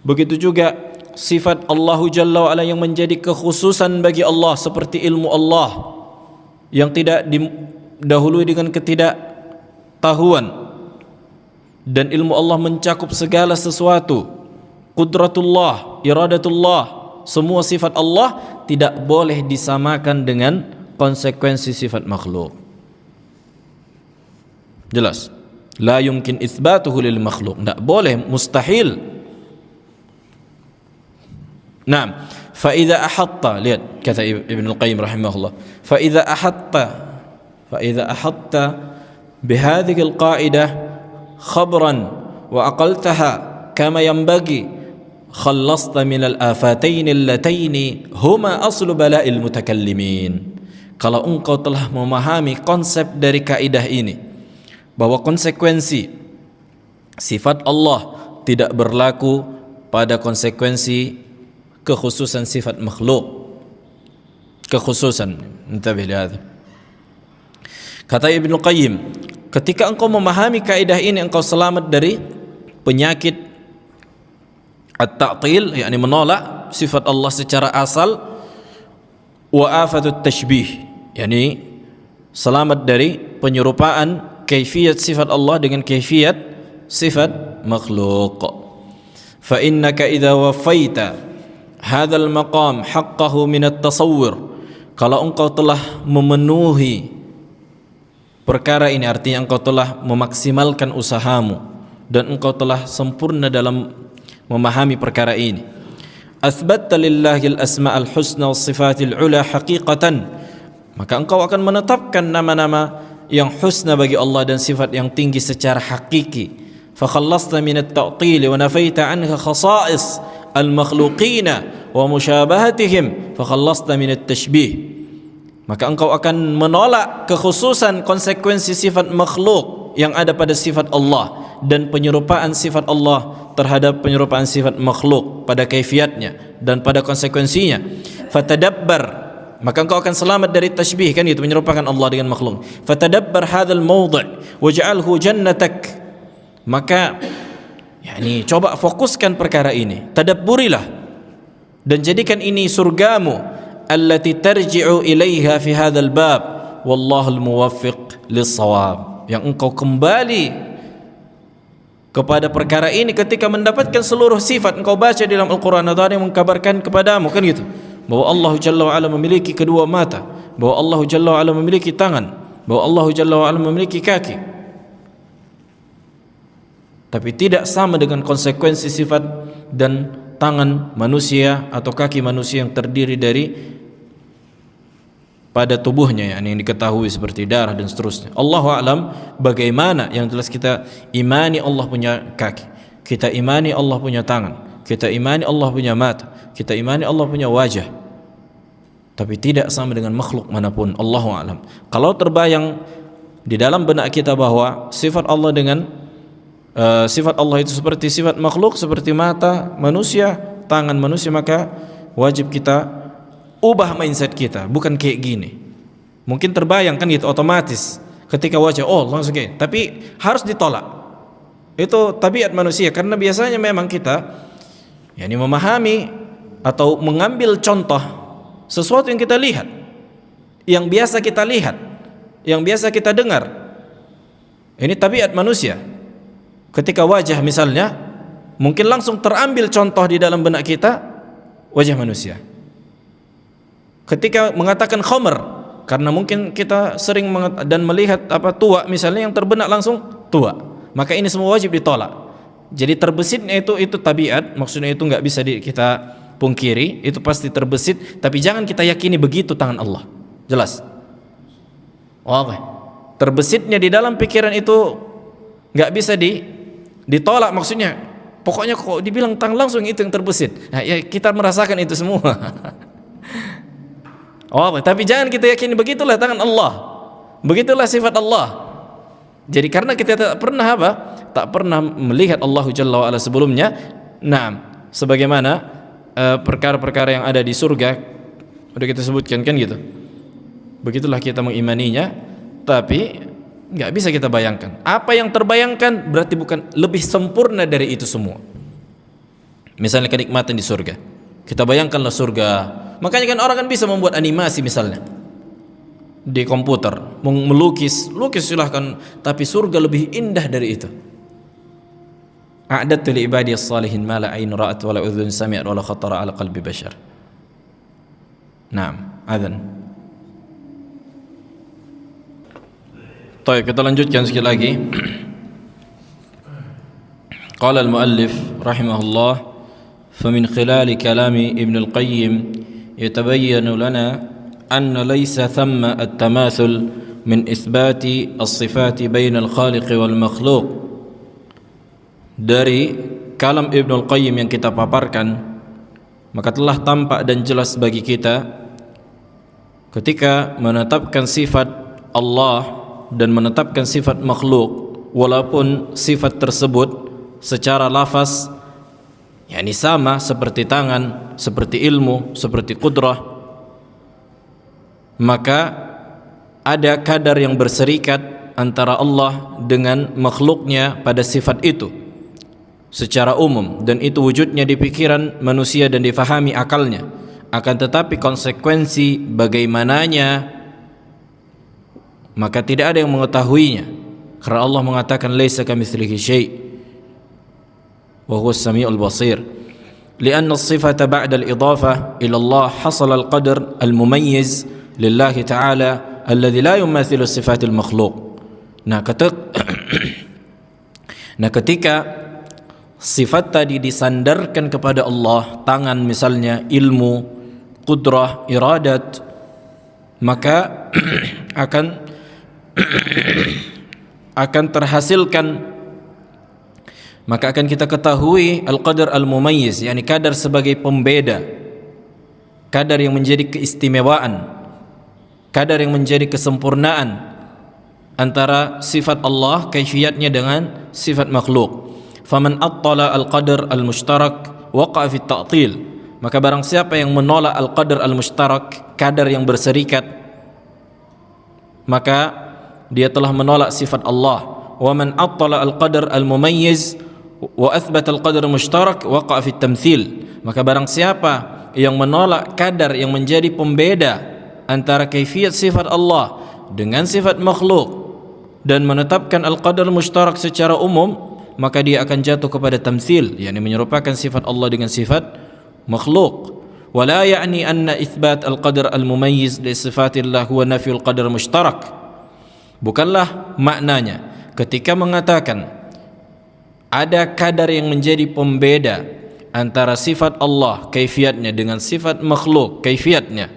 Begitu juga sifat Allah Jalla wa'ala yang menjadi kekhususan bagi Allah, seperti ilmu Allah yang tidak didahului dengan ketidaktahuan, dan ilmu Allah mencakup segala sesuatu. Qudratullah, iradatullah, semua sifat Allah tidak boleh disamakan dengan konsekuensi sifat makhluk. Jelas? La yumkin itsbatuhu lil makhluk. Tidak boleh, mustahil. Naam. Fa idza ahatta, lihat kata Ibnu Qayyim rahimahullah, fa idza ahatta bihadhihi alqaidah khabran wa aqaltaha kama yanbaghi khallasta min al-afatayn allatayn huma aslu bala'il mutakallimin. Kalau engkau telah memahami konsep dari kaidah ini, bahwa konsekuensi sifat Allah tidak berlaku pada konsekuensi kekhususan sifat makhluk. Kekhususan, intabih lihat. Kata Ibnu Qayyim, ketika engkau memahami kaidah ini, engkau selamat dari penyakit at-ta'til, yakni menolak sifat Allah secara asal, wa afatut tashbih, yakni selamat dari penyerupaan kaifiyat sifat Allah dengan kaifiyat sifat makhluk. Fa innaka idza wafaita hadzal maqam haqqahu min at-tasawwur, kalau engkau telah memenuhi perkara ini, artinya engkau telah memaksimalkan usahamu dan engkau telah sempurna dalam memahami perkara ini, asbatta lillahi al-asma'al husna was sifatil ula haqiqatan, maka engkau akan menetapkan nama-nama yang husna bagi Allah dan sifat yang tinggi secara hakiki. فخلصت من التعطيل ونفيت عنها خصائص المخلوقين ومشابهتهم فخلصت من التشبيه. Maka engkau akan menolak kekhususan konsekuensi sifat makhluk yang ada pada sifat Allah dan penyerupaan sifat Allah terhadap penyerupaan sifat makhluk pada kaifiatnya dan pada konsekuensinya. Fatadabbar, maka engkau akan selamat dari tashbih, kan itu menyerupakan Allah dengan makhluk. Fatadabbar hadzal mawdi' waj'alhu jannatak, maka coba fokuskan perkara ini, tadabburilah dan jadikan ini surgamu, allati tarji'u ilaiha fi hadzal bab wallahul muwaffiq lis-shawab, yang engkau kembali kepada perkara ini ketika mendapatkan seluruh sifat. Engkau baca di dalam Al-Qur'an atau ada yang mengkabarkan kepadamu, kan gitu, bahwa Allah Jalla wa Ala memiliki kedua mata, bahwa Allah Jalla wa Ala memiliki tangan, bahwa Allah Jalla wa Ala memiliki kaki. Tapi tidak sama dengan konsekuensi sifat dan tangan manusia atau kaki manusia yang terdiri dari pada tubuhnya, yang diketahui seperti darah dan seterusnya. Allahu a'lam bagaimana. Yang jelas kita imani Allah punya kaki, kita imani Allah punya tangan, kita imani Allah punya mata, kita imani Allah punya wajah, tapi tidak sama dengan makhluk manapun. Allahu a'lam. Kalau terbayang di dalam benak kita bahwa sifat Allah dengan sifat Allah itu seperti sifat makhluk, seperti mata manusia, tangan manusia, maka wajib kita ubah mindset kita, bukan kayak gini. Mungkin terbayang, kan gitu, otomatis ketika wajah langsung kayak, tapi harus ditolak. Itu tabiat manusia, karena biasanya memang kita memahami atau mengambil contoh sesuatu yang kita lihat, yang biasa kita lihat, yang biasa kita dengar. Ini tabiat manusia. Ketika wajah misalnya, mungkin langsung terambil contoh di dalam benak kita wajah manusia. Ketika mengatakan khamr, karena mungkin kita sering dan melihat tua misalnya, yang terbenak langsung tua, maka ini semua wajib ditolak. Jadi terbesitnya itu tabiat, maksudnya itu nggak bisa kita pungkiri, itu pasti terbesit, tapi jangan kita yakini begitu tangan Allah. Jelas? Oke. Terbesitnya di dalam pikiran itu nggak bisa ditolak, maksudnya pokoknya kok dibilang tangan langsung itu yang terbesit. Nah, kita merasakan itu semua. Tapi jangan kita yakini begitulah tangan Allah, begitulah sifat Allah. Jadi karena kita tak pernah melihat Allah Jalla wa Ala sebelumnya. Nah, sebagaimana perkara-perkara yang ada di surga udah kita sebutkan, kan gitu. Begitulah kita mengimaninya, tapi nggak bisa kita bayangkan. Apa yang terbayangkan berarti bukan lebih sempurna dari itu semua. Misalnya kenikmatan di surga, kita bayangkanlah surga. Makanya kan orang kan bisa membuat animasi misalnya di komputer, melukis silahkan, tapi surga lebih indah dari itu. A'dadtu li ibadiyas salihin ma la 'ain ra'at wa la udhun sami'at wa la khatara 'ala qalbi bashar. Naam, adzan. Baik, kita lanjutkan sekali lagi. Qala al-muallif rahimahullah, fa min khilali kalami Ibn al-Qayyim يتبين لنا أن ليس ثم التماثل من إثبات الصفات بين الخالق والمخلوق. Dari kalam Ibnul Qayyim yang kita paparkan, maka telah tampak dan jelas bagi kita ketika menetapkan sifat Allah dan menetapkan sifat makhluk, walaupun sifat tersebut secara lafaz sama seperti tangan, seperti ilmu, seperti qudrah, maka ada kadar yang berserikat antara Allah dengan makhluknya pada sifat itu secara umum, dan itu wujudnya di pikiran manusia dan difahami akalnya. Akan tetapi konsekuensi bagaimananya maka tidak ada yang mengetahuinya, karena Allah mengatakan laisa kamitslihi syai' وهو السميع البصير لأن الصفة بعد الإضافة إلى الله حصل القدر المميز لله تعالى الذي لا يماثل الصفات المخلوق. Nah ketika sifat tadi disandarkan kepada Allah, tangan misalnya, ilmu, qudrah, iradat, maka akan terhasilkan maka akan kita ketahui al-qadar al-mumayyiz, yakni kadar sebagai pembeda, kadar yang menjadi keistimewaan, kadar yang menjadi kesempurnaan antara sifat Allah kaifiyatnya dengan sifat makhluk. Faman attala al-qadar al-mushtarak waqa'a fi at-ta'til, maka barang siapa yang menolak al-qadar al-mushtarak, kadar yang berserikat, maka dia telah menolak sifat Allah. Wa man attala al-qadar al-mumayyiz wa athbata al-qadar al-mushtarak waqa'a fi at-tamthil, maka barang siapa yang menolak kadar yang menjadi pembeda antara kaifiyat sifat Allah dengan sifat makhluk dan menetapkan al-qadar al-mushtarak secara umum, maka dia akan jatuh kepada tamthil, yakni menyerupakan sifat Allah dengan sifat makhluk. Wala ya'ni anna itsbat al-qadar al-mumayyiz li sifatillah huwa nafyul qadar mushtarak. Bukanlah maknanya ketika mengatakan ada kadar yang menjadi pembeda antara sifat Allah kaifiyatnya dengan sifat makhluk kaifiyatnya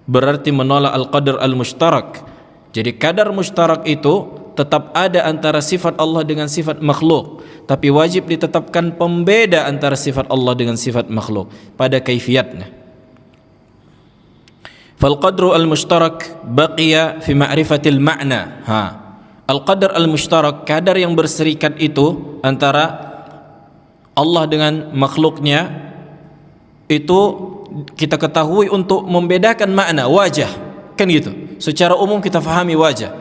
berarti menolak al-qadar al-mushtarak. Jadi kadar mushtarak itu tetap ada antara sifat Allah dengan sifat makhluk, tapi wajib ditetapkan pembeda antara sifat Allah dengan sifat makhluk pada kaifiyatnya. Fal qadru al-mushtarak baqiya fi ma'rifatil ma'na. Al-qadar al-mushtarak, kadar yang berserikat itu antara Allah dengan makhluknya, itu kita ketahui untuk membedakan makna wajah, kan gitu. Secara umum kita fahami wajah,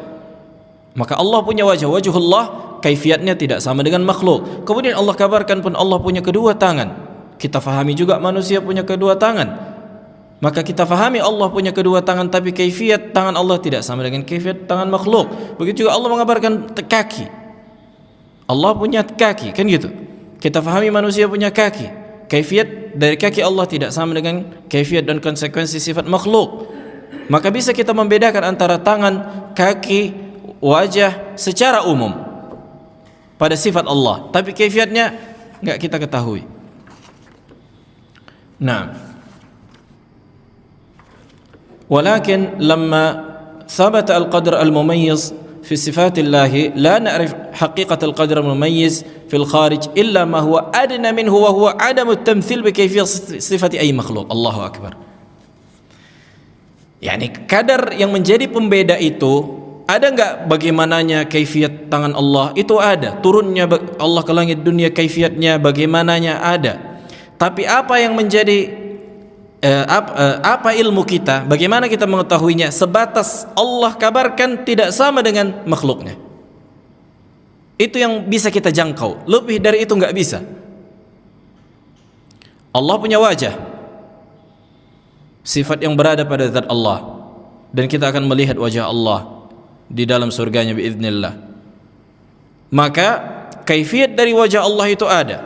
maka Allah punya wajah, wajhullah kaifiatnya tidak sama dengan makhluk. Kemudian Allah kabarkan pun Allah punya kedua tangan, kita fahami juga manusia punya kedua tangan, maka kita fahami Allah punya kedua tangan, tapi kaifiat tangan Allah tidak sama dengan kaifiat tangan makhluk. Begitu juga Allah mengabarkan kaki, Allah punya kaki, kan gitu. Kita fahami manusia punya kaki, kaifiat dari kaki Allah tidak sama dengan kaifiat dan konsekuensi sifat makhluk. Maka bisa kita membedakan antara tangan, kaki, wajah secara umum pada sifat Allah, tapi kaifiatnya enggak kita ketahui. Nah, ولكن لما ثبت القدر المميز في صفات الله لا نعرف حقيقة القدر المميز في الخارج إلا ما هو أدنى منه وهو عدم التمثيل بكيفية صفة أي مخلوق. الله أكبر. Yani kadar yang menjadi pembeda itu ada enggak bagaimananya kaifiat tangan Allah? Itu ada. Turunnya Allah ke langit dunia kaifiatnya bagaimananya ada. Tapi apa yang menjadi apa ilmu kita? Bagaimana kita mengetahuinya? Sebatas Allah kabarkan tidak sama dengan makhluknya. Itu yang bisa kita jangkau. Lebih dari itu enggak bisa. Allah punya wajah, sifat yang berada pada zat Allah, dan kita akan melihat wajah Allah di dalam surganya biiznillah. Maka kaifiat dari wajah Allah itu ada.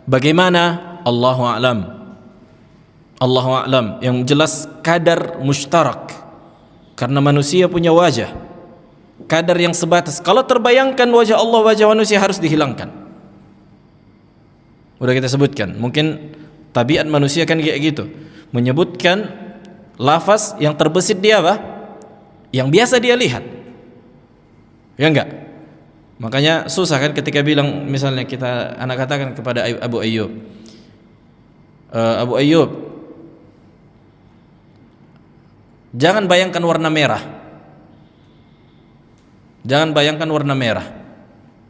Bagaimana? Allahu a'lam. Allahu a'lam. Yang jelas kadar mushtarak, karena manusia punya wajah, kadar yang sebatas. Kalau terbayangkan wajah Allah, wajah manusia harus dihilangkan. Udah kita sebutkan, mungkin tabiat manusia kan kayak gitu, menyebutkan lafaz yang terbesit dia apa? Yang biasa dia lihat. Ya enggak? Makanya susah kan ketika bilang, misalnya kita anak katakan kepada Abu Ayyub, Abu Ayyub, jangan bayangkan warna merah. Jangan bayangkan warna merah.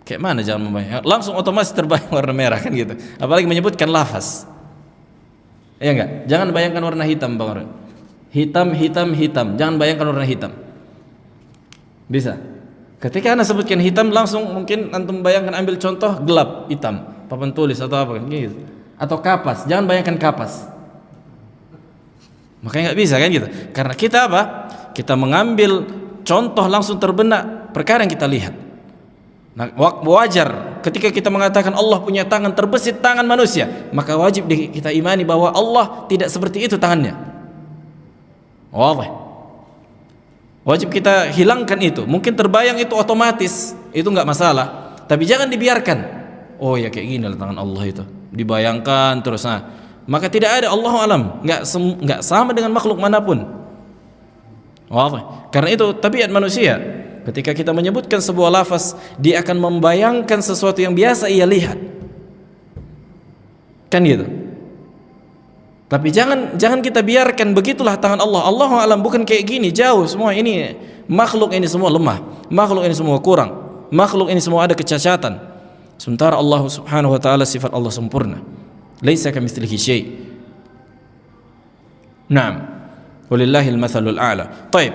Kayak mana jangan membayangkan? Langsung otomatis terbayang warna merah kan gitu. Apalagi menyebutkan lafaz. Ya enggak? Jangan bayangkan warna hitam, Bang Arun. Hitam, hitam, hitam. Jangan bayangkan warna hitam. Bisa. Ketika Anda sebutkan hitam, langsung mungkin antum bayangkan, ambil contoh gelap, hitam, papan tulis atau apa kan gitu. Atau kapas. Jangan bayangkan kapas. Makanya nggak bisa kan gitu. Karena kita apa? Kita mengambil contoh langsung terbenak perkara yang kita lihat. Nah, wajar ketika kita mengatakan Allah punya tangan, terbesit tangan manusia, maka wajib kita imani bahwa Allah tidak seperti itu tangannya. Wajib kita hilangkan itu. Mungkin terbayang itu otomatis, itu nggak masalah. Tapi jangan dibiarkan. Oh ya kayak gini lah tangan Allah itu. Dibayangkan terus. Nah, maka tidak ada, Allahu alam, nggak sama dengan makhluk manapun. Karena itu tabiat manusia. Ketika kita menyebutkan sebuah lafaz, dia akan membayangkan sesuatu yang biasa ia lihat. Kan gitu. Tapi jangan kita biarkan begitulah tangan Allah. Allahu alam bukan kayak gini, jauh semua ini. Makhluk ini semua lemah, makhluk ini semua kurang, makhluk ini semua ada kecacatan. Sementara Allah Subhanahu wa taala sifat Allah sempurna. Laisa kamitslihi syai'. Naam. Walillahil matsalul a'la. Baik.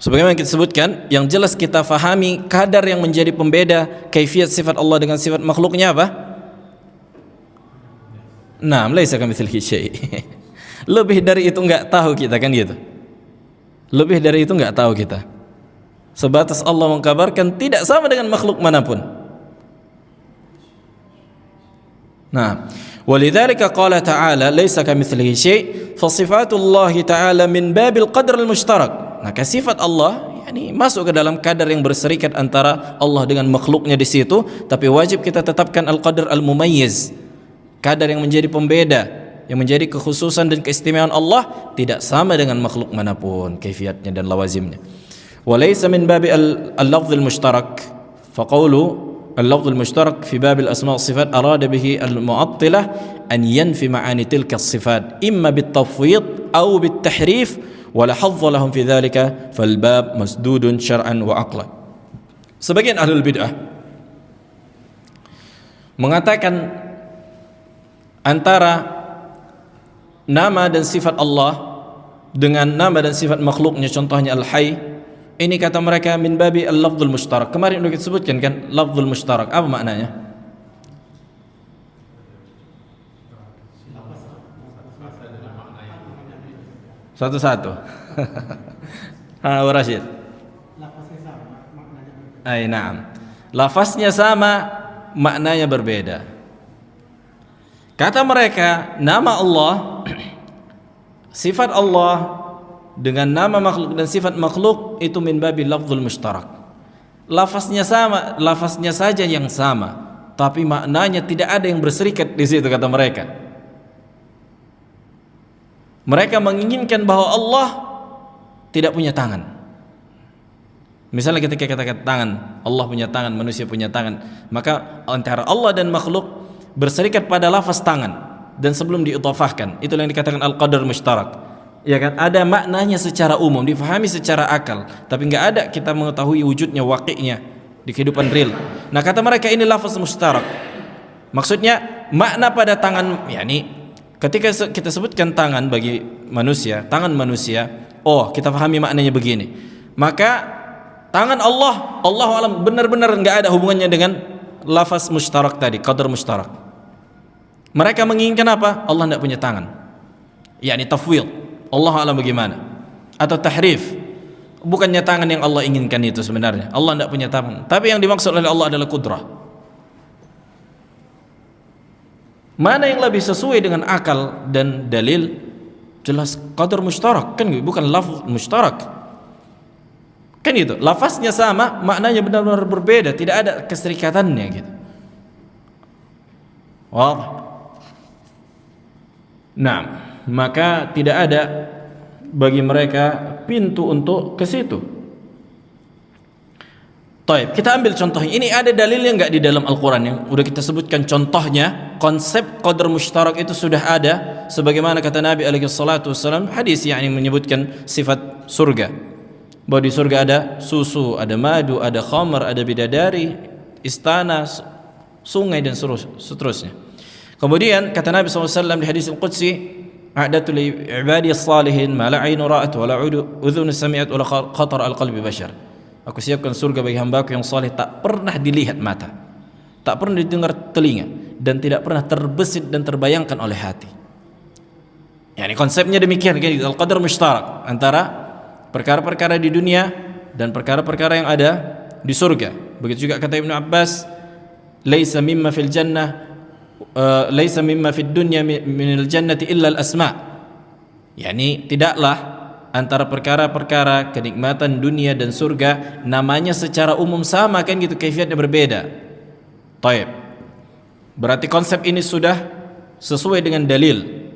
Sebagaimana kita sebutkan, yang jelas kita fahami kadar yang menjadi pembeda kaifiat sifat Allah dengan sifat makhluknya apa? Naam, laisa kamitslihi syai'. Lebih dari itu enggak tahu kita, kan gitu. Lebih dari itu enggak tahu kita. Sebatas Allah mengkabarkan tidak sama dengan makhluk manapun. Nah, walidzalika qala ta'ala laisa kamitslihi syai' fa sifatullah ta'ala min babil qadr al-mushtarak. Maka sifat Allah yakni masuk ke dalam kadar yang berserikat antara Allah dengan makhluknya di situ, tapi wajib kita tetapkan al-qadr al-mumayyiz, kadar yang menjadi pembeda, yang menjadi kekhususan dan keistimewaan Allah tidak sama dengan makhluk manapun kaifiatnya dan lawazimnya. Walaysa min babi al-lafz al-mushtarak, fa qawlu al-lafz al-mushtarak fi bab al-asma' was-sifat arada bihi al-mu'attilah an yanfi ma'ani tilka as-sifat imma bit-tafwid aw bit-tahrif wa la hadza lahum fi dhalika fal-bab masdudun syar'an wa aqlan. Sebagian ahlul bid'ah mengatakan antara nama dan sifat Allah dengan nama dan sifat makhluknya, contohnya Al-Hayy, ini kata mereka min babi al-lafzul mushtarak. Kemarin sudah kita sebutkan kan lafzul mushtarak, apa maknanya? Satu-satu. Rashid. Lafaznya sama, maknanya berbeda. Naam. Lafaznya sama, maknanya berbeda. Kata mereka, nama Allah, sifat Allah dengan nama makhluk dan sifat makhluk itu min babi lafzul mushtarak. Lafaznya sama, lafaznya saja yang sama, tapi maknanya tidak ada yang berserikat di situ, kata mereka. Mereka menginginkan bahwa Allah tidak punya tangan. Misalnya ketika kata-kata tangan, Allah punya tangan, manusia punya tangan, maka antara Allah dan makhluk berserikat pada lafaz tangan dan sebelum diidhafahkan, itulah yang dikatakan al-qadar mushtarak. Ya kan, ada maknanya secara umum, difahami secara akal, tapi enggak ada kita mengetahui wujudnya, waqi'nya di kehidupan real. Nah, kata mereka ini lafaz mushtarak. Maksudnya makna pada tangan, yakni ketika kita sebutkan tangan bagi manusia, tangan manusia, oh kita pahami maknanya begini. Maka tangan Allah, Allahu alam, benar-benar enggak ada hubungannya dengan lafaz mushtarak tadi, qadar mushtarak. Mereka menginginkan apa? Allah tidak punya tangan, yakni tafwid, Allah alam bagaimana, atau tahrif. Bukannya tangan yang Allah inginkan itu sebenarnya, Allah tidak punya tangan, tapi yang dimaksud oleh Allah adalah kudrah. Mana yang lebih sesuai dengan akal dan dalil? Jelas qadar mushtarak, kan bukan lafaz mushtarak, kan gitu. Lafaznya sama, maknanya benar-benar berbeda, tidak ada keserikatannya gitu. Wah. Nah, maka tidak ada bagi mereka pintu untuk ke situ. Taib, kita ambil contohnya. Ini ada dalilnya enggak di dalam Al-Quran yang udah kita sebutkan contohnya? Konsep qadar mushtarak itu sudah ada, sebagaimana kata Nabi alaihi salatu wasallam, hadis yang menyebutkan sifat surga, bahwa di surga ada susu, ada madu, ada khamar, ada bidadari, istana, sungai dan seterusnya. Kemudian kata Nabi SAW di hadis Al-Qudsi, a'datu li ibadi as-salihin ma la 'ainu ra'at wa la 'udhun sami'at wa la khatar al-qalbi bashar. Aku siapkan surga bagi hamba-Ku yang saleh, tak pernah dilihat mata, tak pernah didengar telinga, dan tidak pernah terbesit dan terbayangkan oleh hati. Yani konsepnya demikian, al-qadar mushtarak antara perkara-perkara di dunia dan perkara-perkara yang ada di surga. Begitu juga kata Ibnu Abbas, laisa mimma fil jannah laisa mimma fid dunya minal jannati illa al-asma'. Yani tidaklah antara perkara-perkara kenikmatan dunia dan surga namanya secara umum sama, kan gitu, kaifiatnya berbeda. Taib. Berarti konsep ini sudah sesuai dengan dalil.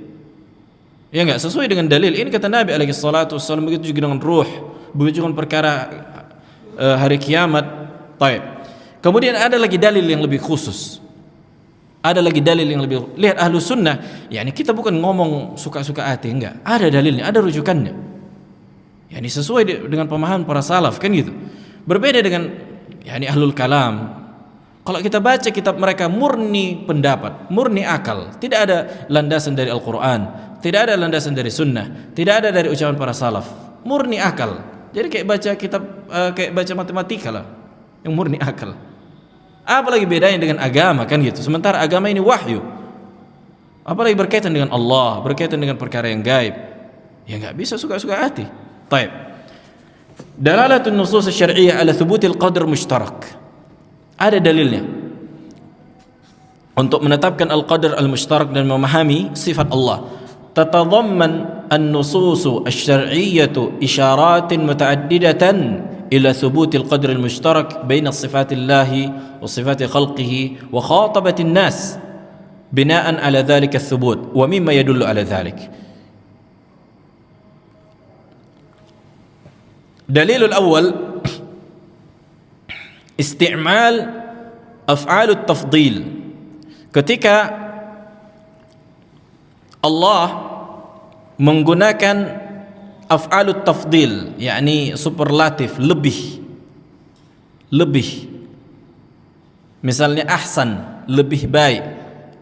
Ya enggak? Sesuai dengan dalil. Ini kata Nabi alaihi salatu wasallam, begitu juga dengan ruh, begitu dengan perkara hari kiamat. Taib. Kemudian ada lagi dalil yang lebih khusus. Ada lagi dalil yang lebih. Lihat ahlu sunnah, yakni kita bukan ngomong suka-suka hati, enggak. Ada dalilnya, ada rujukannya. Yakni sesuai dengan pemahaman para salaf, kan gitu. Berbeda dengan yakni ahlul kalam. Kalau kita baca kitab mereka murni pendapat, murni akal, tidak ada landasan dari Al-Quran, tidak ada landasan dari sunnah, tidak ada dari ucapan para salaf, murni akal. Jadi kayak baca kitab, kayak baca matematika lah, yang murni akal. Apalagi bedanya dengan agama, kan gitu. Sementara agama ini wahyu, apalagi berkaitan dengan Allah, berkaitan dengan perkara yang gaib, ya nggak bisa suka-suka hati. Taib. Dalalatun nusus syar'iyyah ala thubutil qadr mushtarak. Ada dalilnya untuk menetapkan al-qadar al-mushtarak dan memahami sifat Allah. Tatadhamman an-nusus asy-syar'iyyah isyaratin muta'addidatan ila thubuti al-qadr al-mushtarak baina sifatillah wa sifati khalqihi wa khatabatin nas bina'an ala dhalika ath-thubut wa mimma yadullu ala dhalik. Dalilul awal isti'mal af'alut tafdil. Ketika Allah menggunakan af'alut tafdil, yakni superlatif, lebih. Misalnya ahsan, lebih baik,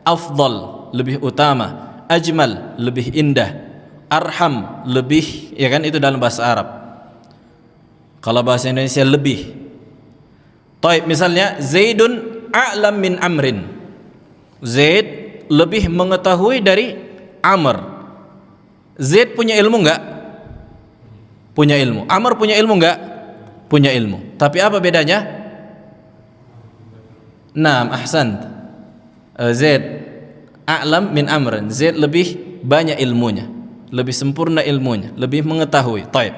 afdal, lebih utama, ajmal, lebih indah, arham, lebih, ya kan, itu dalam bahasa Arab. Kalau bahasa Indonesia lebih. Taib, misalnya Zaidun a'lam min Amrin. Zaid lebih mengetahui dari Amr. Zaid punya ilmu enggak? Punya ilmu. Amr punya ilmu enggak? Punya ilmu. Tapi apa bedanya? Naam, ahsant. Zaid a'lam min Amrin. Zaid lebih banyak ilmunya, lebih sempurna ilmunya, lebih mengetahui. Taib.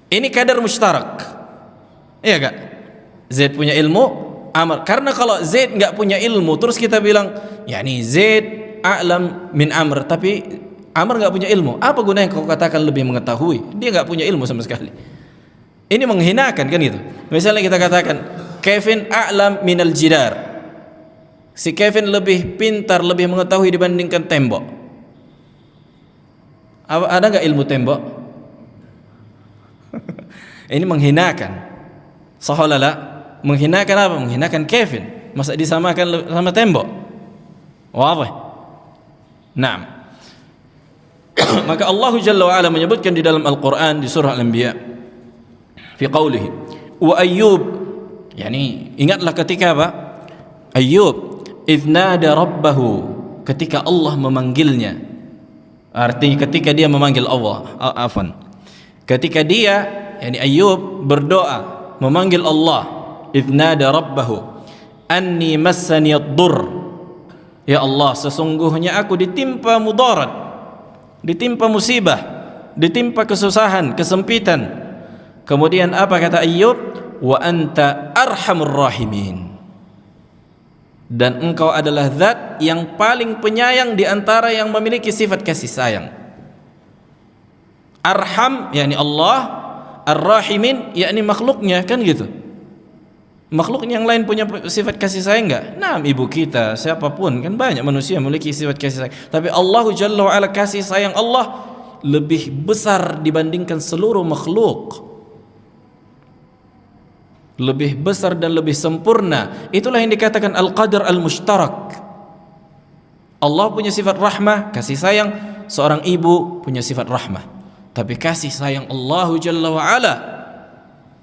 Ini kadar mushtarak. Iya enggak? Zaid punya ilmu, Amr. Karena kalau Zaid nggak punya ilmu, terus kita bilang, yakni Zaid a'lam min Amr, tapi Amr nggak punya ilmu. Apa gunanya kau katakan lebih mengetahui? Dia nggak punya ilmu sama sekali. Ini menghinakan, kan gitu. Misalnya kita katakan Kevin a'lam minal jidar. Si Kevin lebih pintar, lebih mengetahui dibandingkan tembok. Ada nggak ilmu tembok? Ini menghinakan. Sahalala. Menghinakan apa? Menghinakan Kevin. Masa disamakan sama tembok? Wadih. Naam. Maka Allah Jalla wa Ala menyebutkan di dalam Al-Quran di surah Al-Anbiya fi qawlihi wa Ayyub, yani ingatlah ketika apa? Ayyub idnada rabbahu, ketika Allah memanggilnya. Artinya ketika dia memanggil Allah, ketika dia, yani Ayyub berdoa memanggil Allah, idnada rabbahu anni massani ad-dur, ya Allah, sesungguhnya aku ditimpa mudarat, ditimpa musibah, ditimpa kesusahan, kesempitan. Kemudian apa kata Ayyub? Wa anta arhamur rahimin, dan engkau adalah zat yang paling penyayang di antara yang memiliki sifat kasih sayang. Arham yakni Allah, ar-rahimin yakni makhluknya, kan gitu. Makhluk yang lain punya sifat kasih sayang enggak? Nah, ibu kita, siapapun, kan banyak manusia memiliki sifat kasih sayang. Tapi Allah Jalla wa Ala, kasih sayang Allah lebih besar dibandingkan seluruh makhluk. Lebih besar dan lebih sempurna. Itulah yang dikatakan al-qadar al-mushtarak. Allah punya sifat rahmah, kasih sayang. Seorang ibu punya sifat rahmah. Tapi kasih sayang Allah Jalla wa Ala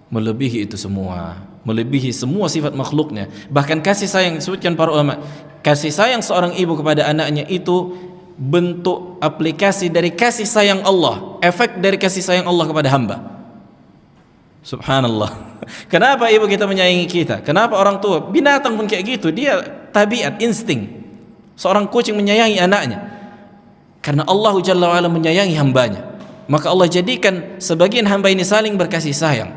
melebihi itu semua, melebihi semua sifat makhluknya. Bahkan kasih sayang, disebutkan para ulama, kasih sayang seorang ibu kepada anaknya itu bentuk aplikasi dari kasih sayang Allah, efek dari kasih sayang Allah kepada hamba. Subhanallah. Kenapa ibu kita menyayangi kita? Kenapa orang tua? Binatang pun kayak gitu, dia tabiat, insting. Seorang kucing menyayangi anaknya karena Allah Jalla wa Ala menyayangi hambanya. Maka Allah jadikan sebagian hamba ini saling berkasih sayang.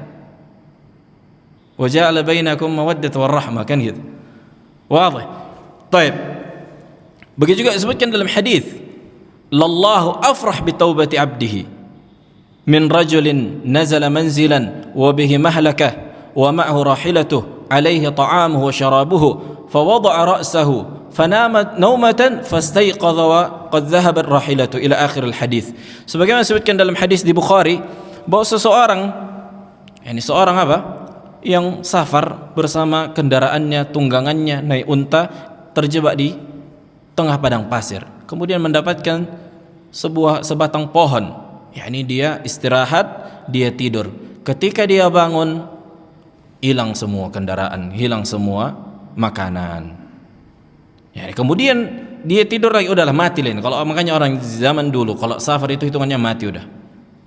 Wa ja'ala bainakum mawaddatan warahmah, kan gitu. Wadih. Baik. Begitu juga disebutkan dalam hadis, lallahu afrah bi taubati 'abdihi min rajulin nazala manzilan wa bihi mahlakah wa ma'ahu rahilatuh alaihi ta'amuhu wa sharabuhu fa wada'a ra'sahu فنام نومة فاستيقظ وقد ذهبت راحلته إلى آخر الحديث. Sebagaimana disebutkan dalam hadis di Bukhari bahwa seseorang, seorang apa? Yang safar bersama kendaraannya, tunggangannya, naik unta, terjebak di tengah padang pasir. Kemudian mendapatkan sebatang pohon. Dia istirahat, dia tidur. Ketika dia bangun, hilang semua kendaraan, hilang semua makanan. Kemudian dia tidur lagi, udahlah mati lain. Kalau makanya orang zaman dulu kalau safar itu hitungannya mati udah.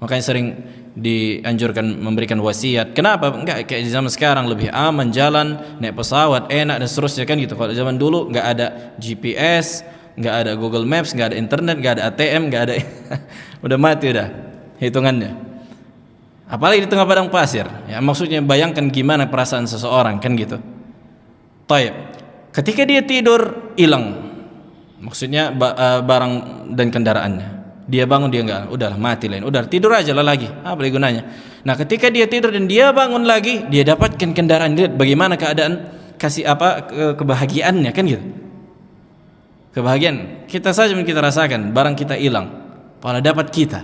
Makanya sering dianjurkan memberikan wasiat. Kenapa? Enggak kayak di zaman sekarang lebih aman, jalan naik pesawat enak dan seterusnya kan gitu. Kalau zaman dulu enggak ada GPS, enggak ada Google Maps, enggak ada internet, enggak ada ATM, enggak ada udah mati udah hitungannya. Apalagi di tengah padang pasir. Maksudnya bayangkan gimana perasaan seseorang kan gitu. Taib. Ketika dia tidur hilang, maksudnya barang dan kendaraannya. Dia bangun dia enggak, udahlah mati lain, udah tidur aja lah lagi, apa lagi gunanya. Nah ketika dia tidur dan dia bangun lagi, dia dapatkan kendaraan, lihat bagaimana keadaan kebahagiaannya kan gitu. Kebahagiaan kita saja yang kita rasakan, barang kita hilang, malah dapat kita.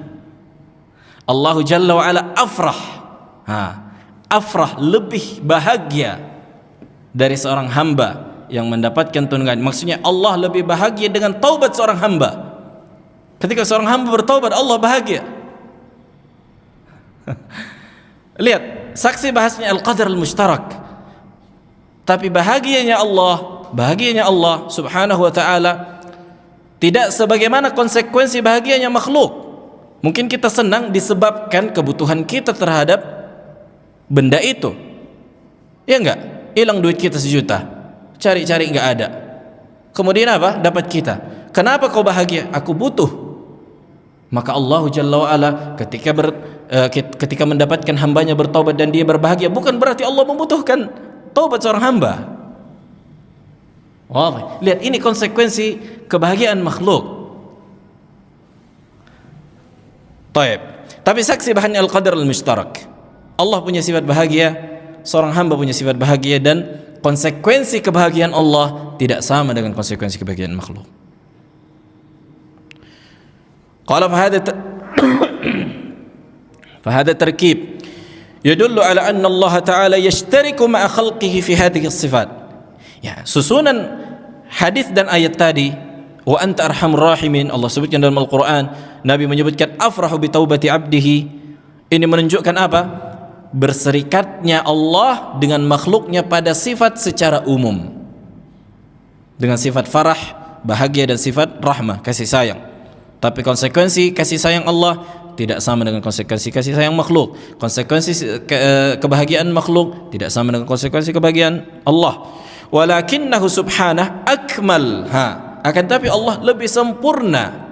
Allahu Jalla wa Ala afrah, afrah lebih bahagia dari seorang hamba yang mendapatkan tunggangan. Maksudnya Allah lebih bahagia dengan taubat seorang hamba. Ketika seorang hamba bertaubat, Allah bahagia. Lihat, saksi bahasnya al-qadar al-mushtarak. Tapi bahagianya Allah Subhanahu wa taala tidak sebagaimana konsekuensi bahagianya makhluk. Mungkin kita senang disebabkan kebutuhan kita terhadap benda itu. Ya enggak? Hilang duit kita 1 juta. Cari-cari enggak ada. Kemudian apa? Dapat kita. Kenapa kau bahagia? Aku butuh. Maka Allah Jalla wa Ala ketika mendapatkan hambanya bertaubat dan dia berbahagia, bukan berarti Allah membutuhkan taubat seorang hamba. Wah, lihat ini konsekuensi kebahagiaan makhluk. Taib. Tapi saksi bahannya al-qadar al-mushtarak. Allah punya sifat bahagia, seorang hamba punya sifat bahagia, dan konsekuensi kebahagiaan Allah tidak sama dengan konsekuensi kebahagiaan makhluk. Qala fahada tarkib yadullu ala anna Allah Ta'ala yashtariku ma'a khalqihi fi hadhihi as-sifat. Susunan hadis dan ayat tadi, wa anta arhamur rahimin, Allah sebutkan dalam Al-Qur'an, Nabi menyebutkan afrahu bi taubati abdihi. Ini menunjukkan apa? Berserikatnya Allah dengan makhluknya pada sifat secara umum, dengan sifat farah, bahagia, dan sifat rahmah, kasih sayang. Tapi konsekuensi kasih sayang Allah tidak sama dengan konsekuensi kasih sayang makhluk. Konsekuensi kebahagiaan makhluk tidak sama dengan konsekuensi kebahagiaan Allah. Walakinnahu subhanah akmal. Akan tapi Allah lebih sempurna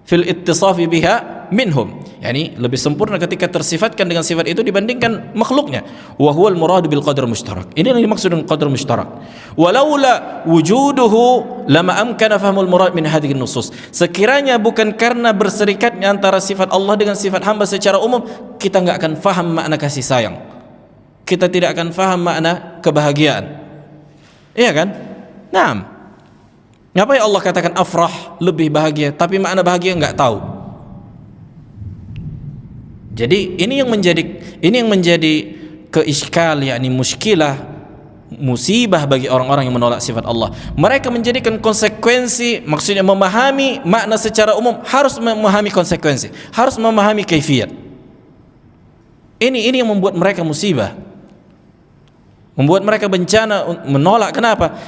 fil ittisafi biha minhum. Lebih sempurna ketika tersifatkan dengan sifat itu dibandingkan makhluknya. Wa huwal muradu bil qadar mushtarak. Ini yang dimaksud dengan qadar mushtarak. Walaula wujuduhu lama amkana fahmul murad min hadhihi nusus. Sekiranya bukan karena berserikatnya antara sifat Allah dengan sifat hamba secara umum, kita enggak akan faham makna kasih sayang. Kita tidak akan faham makna kebahagiaan. Iya kan? Naam. Ngapain Allah katakan afrah, lebih bahagia, tapi makna bahagia enggak tahu. Jadi ini yang menjadi keiskal, muskilah, musibah bagi orang-orang yang menolak sifat Allah. Mereka menjadikan konsekuensi, maksudnya memahami makna secara umum, harus memahami konsekuensi, harus memahami kaifiyat. Ini yang membuat mereka musibah, membuat mereka bencana, menolak. Kenapa?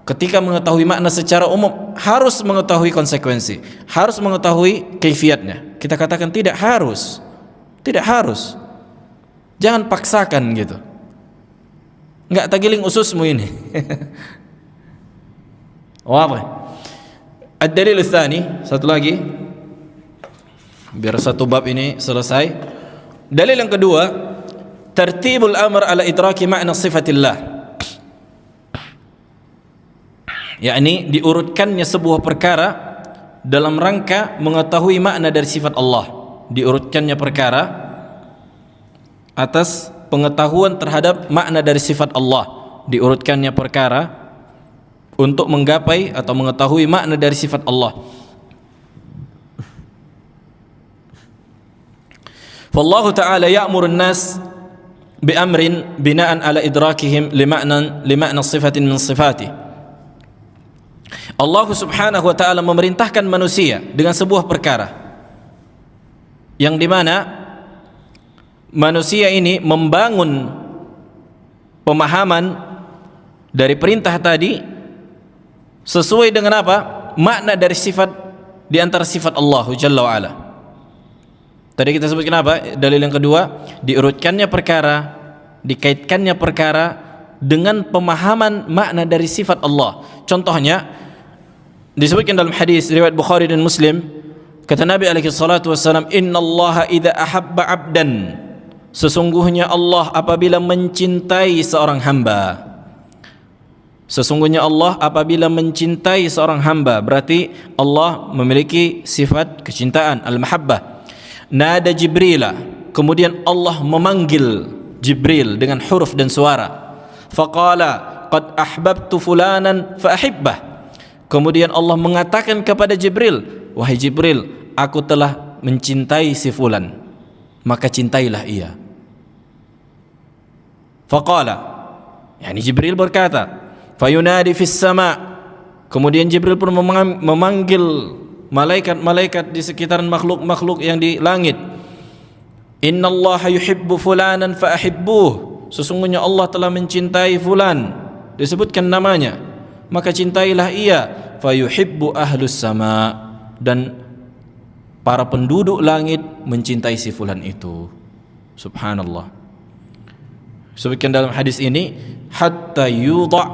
Ketika mengetahui makna secara umum, harus mengetahui konsekuensi, harus mengetahui kaifiyatnya. Kita katakan tidak harus. Tidak harus. Jangan paksakan gitu. Enggak tagiling ususmu ini. Wah. Ad-dalil tsani, satu lagi. Biar satu bab ini selesai. Dalil yang kedua, tartibul amr ala idraki ma'na sifatillah. Diurutkannya sebuah perkara dalam rangka mengetahui makna dari sifat Allah. Diurutkannya perkara atas pengetahuan terhadap makna dari sifat Allah. Diurutkannya perkara untuk menggapai atau mengetahui makna dari sifat Allah. Fallahu ta'ala ya'muru an-nas bi'amrin bina'an ala idrakihim lima'na sifatin min sifati. Allah subhanahu wa ta'ala memerintahkan manusia dengan sebuah perkara yang dimana manusia ini membangun pemahaman dari perintah tadi sesuai dengan apa? Makna dari sifat di antara sifat Allah Jalla wa Ala. Tadi kita sebutkan apa? Dalil yang kedua, diurutkannya perkara, dikaitkannya perkara dengan pemahaman makna dari sifat Allah. Contohnya disebutkan dalam hadis riwayat Bukhari dan Muslim, kata Nabi alaihi salatu wasallam, "Innallaha idza ahabba 'abdan." Sesungguhnya Allah apabila mencintai seorang hamba. Sesungguhnya Allah apabila mencintai seorang hamba, berarti Allah memiliki sifat kecintaan, al-mahabbah. Nada Jibrila, kemudian Allah memanggil Jibril dengan huruf dan suara. Faqala qad ahbabtu fulanan fa ahibbah. Kemudian Allah mengatakan kepada Jibril, wahai Jibril, aku telah mencintai si fulan, maka cintailah ia. Faqala, yani Jibril berkata, fayunadi fis sama. Kemudian Jibril pun memanggil malaikat-malaikat di sekitaran makhluk-makhluk yang di langit. Innallaha yuhibbu fulanan fa ahibbuh. Sesungguhnya Allah telah mencintai fulan, disebutkan namanya, maka cintailah ia. Fa yuhibbu ahlus sama, dan para penduduk langit mencintai si fulan itu. Subhanallah. Sebutkan dalam hadis ini, hatta yudha'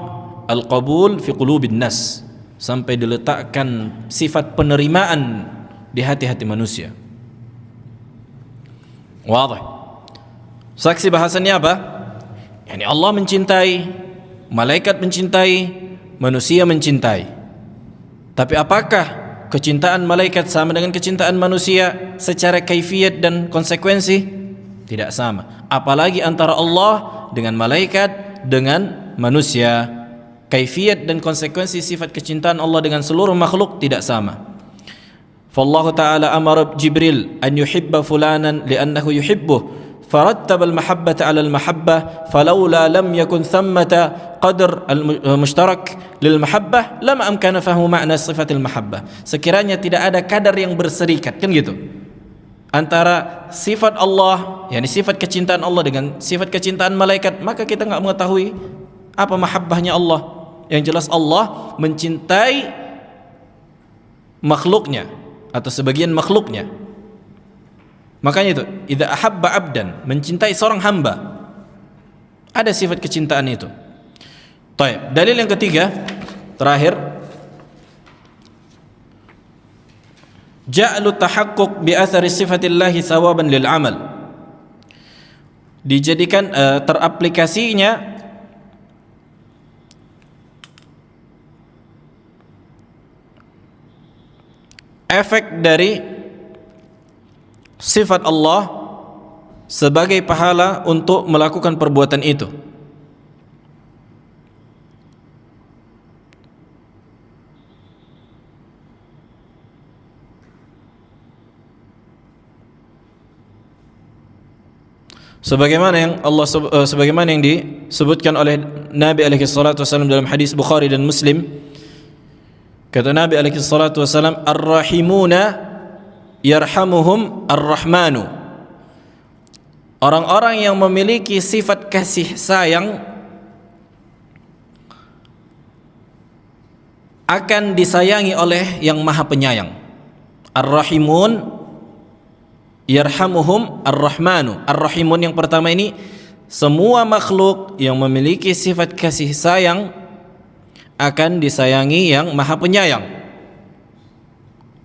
al-qabul fi qulubin nas, sampai diletakkan sifat penerimaan di hati-hati manusia. Wadih. Saksi bahasannya apa? Yani Allah mencintai, malaikat mencintai, manusia mencintai. Tapi apakah kecintaan malaikat sama dengan kecintaan manusia secara kaifiyat dan konsekuensi? Tidak sama. Apalagi antara Allah dengan malaikat dengan manusia. Kaifiyat dan konsekuensi sifat kecintaan Allah dengan seluruh makhluk tidak sama. Fallahu ta'ala amara Jibril an yuhibba fulanan li'annahu yuhibbuh, farattaba al-mahabbata 'ala al-mahabbah, falawla lam yakun thammata qadr al-mushtarak lil mahabbah lama amkana fahmu ma'na sifatil mahabbah. Sekiranya tidak ada kadar yang berserikat, kan gitu, antara sifat Allah, yakni sifat kecintaan Allah dengan sifat kecintaan malaikat, maka kita enggak mengetahui apa mahabbahnya Allah. Yang jelas Allah mencintai makhluknya atau sebagian makhluknya. Makanya itu, idza ahabba 'abdan, mencintai seorang hamba, ada sifat kecintaan itu. Baik, dalil yang ketiga, terakhir, ja'lu tahaqquq bi athari sifatillahi thawaban lil amal. Dijadikan teraplikasinya efek dari sifat Allah sebagai pahala untuk melakukan perbuatan itu. Sebagaimana yang disebutkan oleh Nabi alaihi salatu wasallam dalam hadis Bukhari dan Muslim. Kata Nabi alaihi salatu wasallam, ar-rahimuna yarhamuhum ar-rahmanu. Orang-orang yang memiliki sifat kasih sayang akan disayangi oleh yang Maha Penyayang. Ar-rahimun yarhamuhum ar-rahmanu. Ar-rahimun yang pertama ini, semua makhluk yang memiliki sifat kasih sayang akan disayangi yang Maha Penyayang.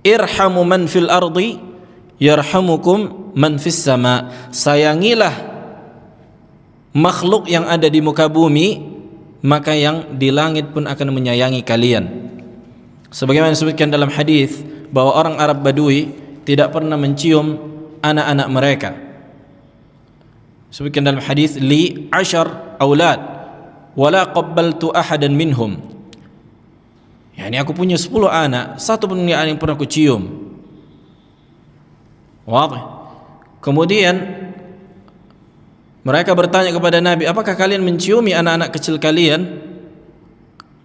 Irhamu man fil ardi yarhamukum man fis sama. Sayangilah makhluk yang ada di muka bumi, maka yang di langit pun akan menyayangi kalian. Sebagaimana disebutkan dalam hadis bahwa orang Arab Badui tidak pernah mencium anak-anak mereka. Sebutkan dalam hadis, li 10 aulad wala qabbaltu ahadan minhum. Ya, ini aku punya 10 anak, satu pun tidak ada yang pernah aku cium. Wadih. Kemudian mereka bertanya kepada Nabi, apakah kalian menciumi anak-anak kecil kalian?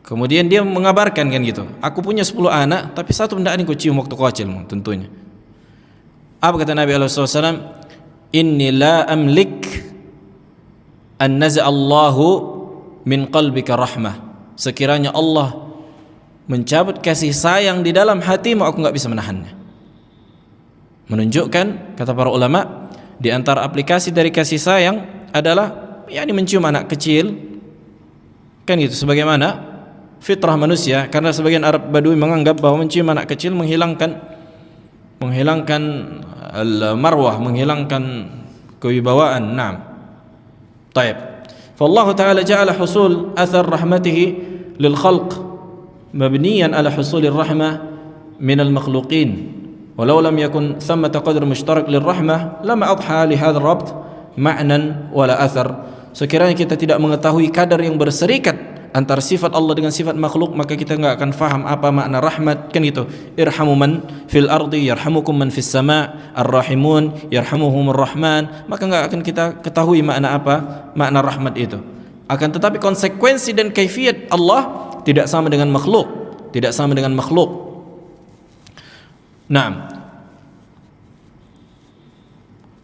Kemudian dia mengabarkan kan gitu, aku punya 10 anak, tapi satu pun tidak ada yang aku cium waktu kecil tentunya. Apa kata Nabi SAW? Inni la amlik an naz'allahu min qalbika rahmah. Sekiranya Allah mencabut kasih sayang di dalam hatimu, aku enggak bisa menahannya. Menunjukkan, kata para ulama, di antara aplikasi dari kasih sayang adalah yakni mencium anak kecil. Kan gitu, sebagaimana fitrah manusia, karena sebagian Arab Badui menganggap bahwa mencium anak kecil menghilangkan al-marwah, menghilangkan kewibawaan. Naam. Baik. Fallahu ta'ala ja'ala husul athar rahmatihi lil khalq mabniyan ala husulir rahmah min al-makhluqin. Walau lam yakun thammata qadr mushtarak lirrahmah lama adha li hadzal rabt ma'nan wala athar. Sekiranya kita tidak mengetahui kadar yang berserikat antara sifat Allah dengan sifat makhluk, maka kita enggak akan faham apa makna rahmat. Kan itu, irhamu man fil ardi yarhamukum man fis sama', ar-rahimun yarhamuhumur rahman. Maka enggak akan kita ketahui makna apa makna rahmat itu. Akan tetapi konsekuensi dan kaifiat Allah tidak sama dengan makhluk, tidak sama dengan makhluk. Naam.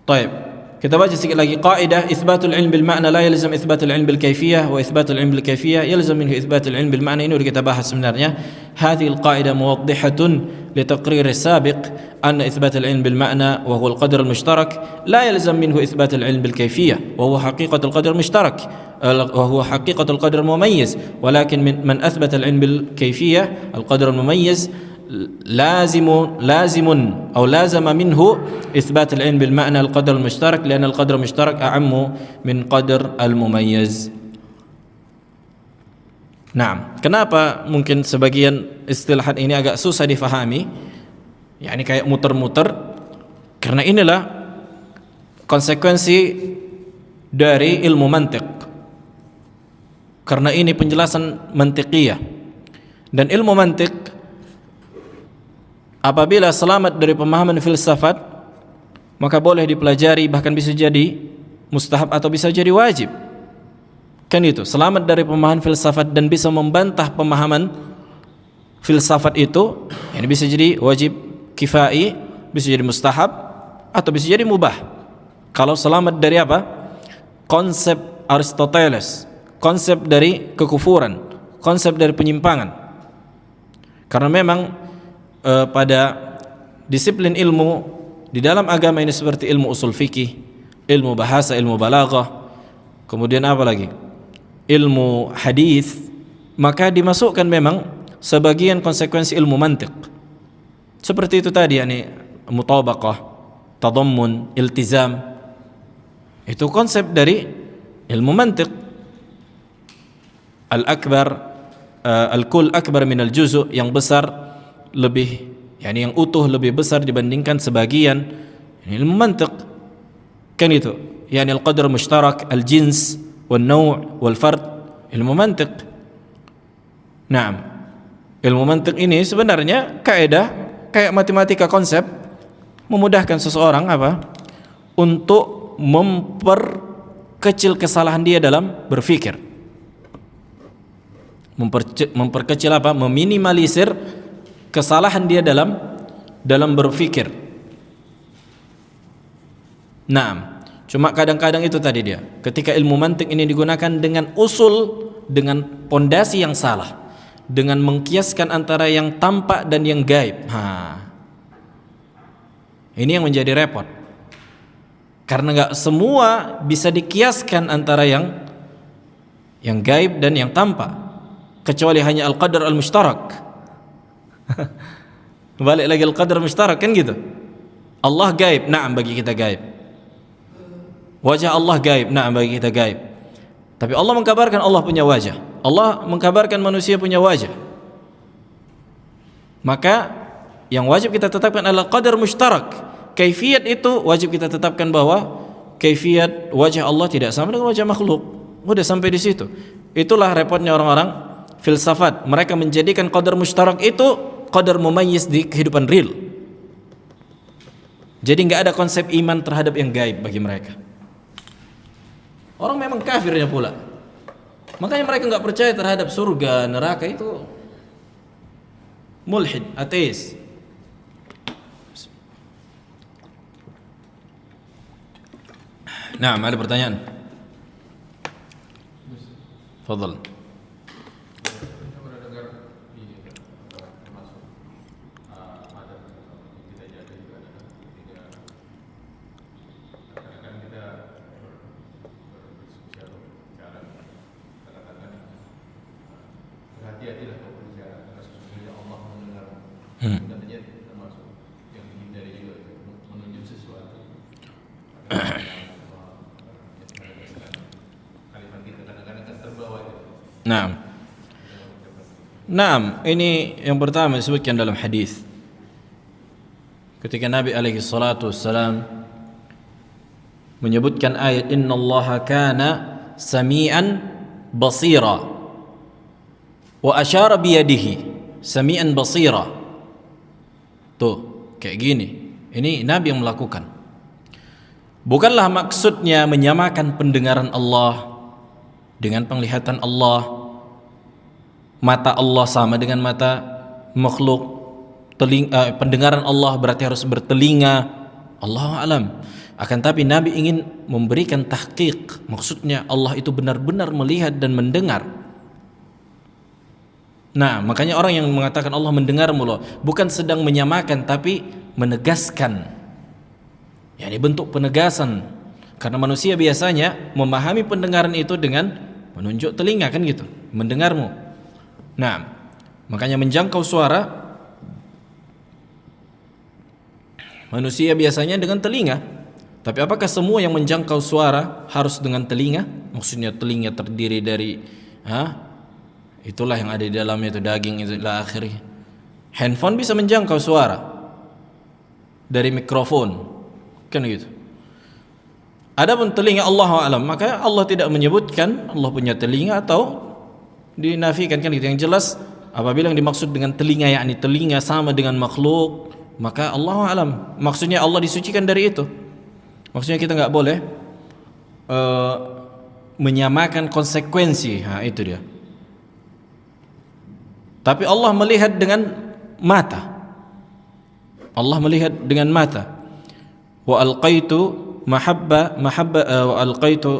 Baik. Kita baca sedikit lagi qaidah itsbatul ilm bil ma'na la yalzam itsbatul ilm bil kaifiyah wa itsbatul ilm bil kaifiyah yalzam minhu itsbatul ilm bil ma'na. Ini sudah kita bahas sebenarnya. Hadhihi al qaidah muwaddihatun li taqrir as-sabiq anna itsbatul ilm bil ma'na wa huwa al qadr al mushtarak la yalzam minhu itsbatul ilm bil kaifiyah wa huwa haqiqatul qadr al mushtarak wa huwa haqiqatul qadr al mumayyiz walakin man athbata al ilm bil kaifiyah al qadr al mumayyiz لازم أو لازم منه إثبات العلم بالمعنى القدر المشترك لأن القدر المشترك أعم من قدر المميز. Nah, kenapa mungkin sebagian istilahat ini agak susah difahami? Yani kayak muter-muter. Karena inilah konsekuensi dari ilmu mantiq. Karena ini penjelasan mantiqiyah. Dan ilmu mantiq apabila selamat dari pemahaman filsafat, maka boleh dipelajari, bahkan bisa jadi mustahab atau bisa jadi wajib. Kan itu, selamat dari pemahaman filsafat dan bisa membantah pemahaman filsafat itu, ini bisa jadi wajib kifai, bisa jadi mustahab atau bisa jadi mubah. Kalau selamat dari apa? Konsep Aristoteles, konsep dari kekufuran, konsep dari penyimpangan. Karena memang pada disiplin ilmu di dalam agama ini seperti ilmu usul fikih, ilmu bahasa, ilmu balaghah, kemudian apa lagi? Ilmu hadis, maka dimasukkan memang sebagian konsekuensi ilmu mantiq. Seperti itu tadi, yakni mutabaqah, tadammun, iltizam. Itu konsep dari ilmu mantiq. Al-akbar al-kull akbar min al-juzu', yang besar lebih, yakni yang utuh lebih besar dibandingkan sebagian. Ini ilmu mantiq. Kan itu, yakni al-qadr mushtarak, al-jins wal naw' wal fard, ilmu mantiq. Naam. Ilmu mantiq ini sebenarnya kaidah kayak matematika, konsep memudahkan seseorang apa? Untuk memperkecil kesalahan dia dalam berpikir. Memperkecil apa? Meminimalisir kesalahan dia dalam berpikir. Nah, cuma kadang-kadang itu tadi dia, ketika ilmu mantik ini digunakan dengan usul, dengan pondasi yang salah, dengan mengkiaskan antara yang tampak dan yang gaib. Ini yang menjadi repot. Karena enggak semua bisa dikiaskan antara yang gaib dan yang tampak, kecuali hanya al-qadar al-mushtarak. Balik lagi al-qadar mushtarak, kan gitu. Allah gaib, na'am, bagi kita gaib. Wajah Allah gaib, na'am, bagi kita gaib. Tapi Allah mengkabarkan Allah punya wajah, Allah mengkabarkan manusia punya wajah. Maka yang wajib kita tetapkan adalah qadar mushtarak. Kaifiyat itu wajib kita tetapkan bahwa kaifiyat wajah Allah tidak sama dengan wajah makhluk. Udah sampai di situ. Itulah repotnya orang-orang filsafat, mereka menjadikan qadar mustarak itu qadar mumayyiz di kehidupan real. Jadi nggak ada konsep iman terhadap yang gaib bagi mereka. Orang memang kafirnya pula. Makanya mereka nggak percaya terhadap surga, neraka, itu mulhid, ateis. Nah, ada pertanyaan? Fadhal. Naam. Naam, ini yang pertama disebutkan dalam hadis. Ketika Nabi alaihi salatu wassalam menyebutkan ayat innallaha kana sami'an basira wa asyara biyadihi sami'an basira. Tuh, kayak gini. Ini Nabi yang melakukan. Bukanlah maksudnya menyamakan pendengaran Allah dengan penglihatan Allah. Mata Allah sama dengan mata makhluk. Pendengaran Allah berarti harus bertelinga. Allahu alam. Akan tapi Nabi ingin memberikan tahqiq. Maksudnya Allah itu benar-benar melihat dan mendengar. Nah, makanya orang yang mengatakan Allah mendengar mulu bukan sedang menyamakan tapi menegaskan. Ya, ini bentuk penegasan. Karena manusia biasanya memahami pendengaran itu dengan menunjuk telinga, kan gitu, mendengarmu. Nah, makanya menjangkau suara manusia biasanya dengan telinga. Tapi apakah semua yang menjangkau suara harus dengan telinga? Maksudnya telinga terdiri dari itulah yang ada di dalamnya, itu daging itu ila akhirih. Handphone bisa menjangkau suara dari mikrofon, kan gitu. Adapun telinga Allahu a'lam, maka Allah tidak menyebutkan Allah punya telinga atau dinafikan, kan gitu. Yang jelas apabila yang dimaksud dengan telinga yakni telinga sama dengan makhluk, maka Allahu a'lam. Maksudnya Allah disucikan dari itu. Maksudnya kita nggak boleh menyamakan konsekuensi. Itu dia. Tapi Allah melihat dengan mata. Allah melihat dengan mata. Wa alqaitu wa alqaitu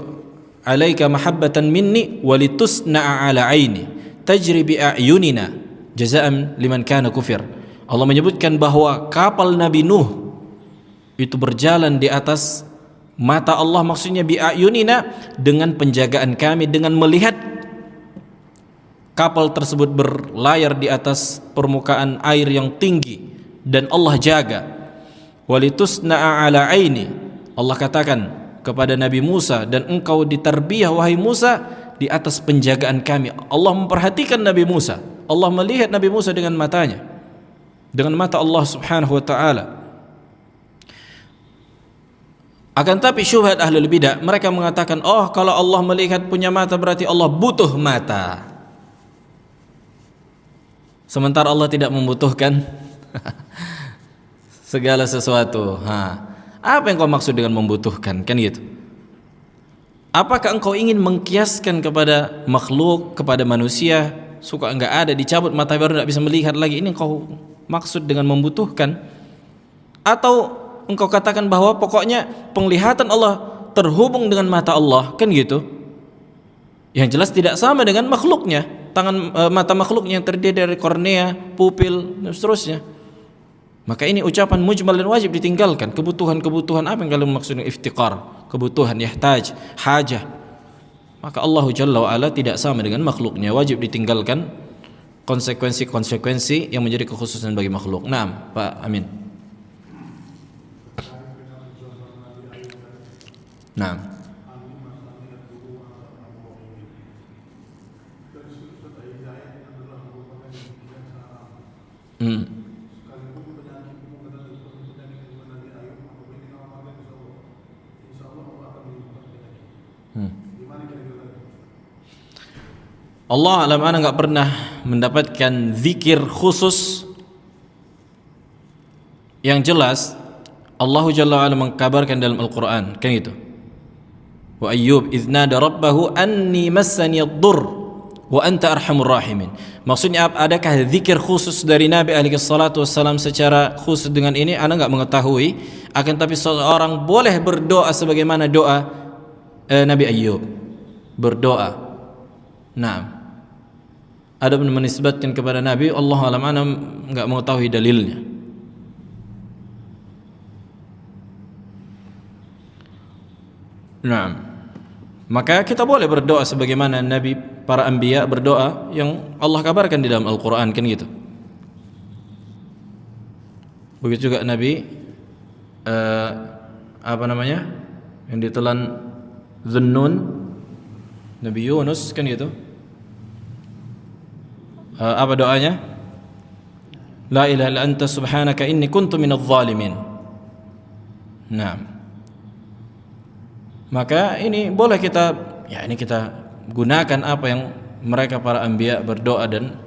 alaika mahabbatan minni walitusna'a ala aini tajri bi a'yunina jazaan liman kana kufir. Allah menyebutkan bahwa kapal Nabi Nuh itu berjalan di atas mata Allah, maksudnya bi a'yunina, dengan penjagaan kami, dengan melihat kapal tersebut berlayar di atas permukaan air yang tinggi dan Allah jaga. Walitusna'a ala aini, Allah katakan kepada Nabi Musa, dan engkau ditarbiyah wahai Musa di atas penjagaan kami. Allah memperhatikan Nabi Musa. Allah melihat Nabi Musa dengan matanya, dengan mata Allah subhanahu wa ta'ala. Akan tapi syubhat ahlul bidah, mereka mengatakan, oh kalau Allah melihat punya mata berarti Allah butuh mata, sementara Allah tidak membutuhkan segala sesuatu. Apa yang kau maksud dengan membutuhkan, kan gitu? Apakah engkau ingin mengkiaskan kepada makhluk, kepada manusia, suka enggak ada, dicabut mata baru enggak bisa melihat lagi, ini engkau maksud dengan membutuhkan? Atau engkau katakan bahwa pokoknya penglihatan Allah terhubung dengan mata Allah, kan gitu? Yang jelas tidak sama dengan makhluknya. Mata makhluknya yang terdiri dari kornea, pupil, dan seterusnya. Maka ini ucapan mujmal dan wajib ditinggalkan. Kebutuhan-kebutuhan apa yang kalian maksudnya iftiqar, kebutuhan, yahtaj, hajah. Maka Allah Jalla wa'ala tidak sama dengan makhluknya. Wajib ditinggalkan konsekuensi-konsekuensi yang menjadi kekhususan bagi makhluk. Naam, Pak Amin. Naam. Allah alam, ana nggak pernah mendapatkan zikir khusus yang jelas. Allah Jalla wa'ala mengkabarkan dalam Al-Quran, kan gitu. Wa Ayyub idznada rabbahu anni massani ad-durr wa anta arhamur rahimin. Maksudnya adakah zikir khusus dari Nabi alaihi salatu wassalam secara khusus dengan ini? Ana enggak mengetahui, akan tapi seorang boleh berdoa sebagaimana doa Nabi Ayyub berdoa. Nah, ada pun menisbatkan kepada Nabi, Allah alam, ana enggak mengetahui dalilnya. Nah, maka kita boleh berdoa sebagaimana Nabi, para anbiya berdoa yang Allah kabarkan di dalam Al-Quran, kan gitu. Begitu juga Nabi yang ditelan Zunnun, Nabi Yunus, kan gitu. Apa doanya? La ilaha illa anta subhanaka inni kuntu minadh dhalimin. Nah, maka ini boleh kita gunakan apa yang mereka para anbiya berdoa dan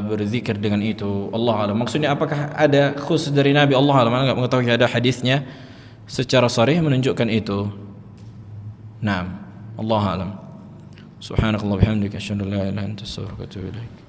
berzikir dengan itu. Allah alam. Maksudnya apakah ada khusus dari Nabi? Allah alam, enggak mengetahui, ada hadisnya secara sharih menunjukkan itu. Naam, Allah alam. Subhanakallah bihamdika asyhadu an la ilaha illa anta astaghfiruka wa atubu ilaik.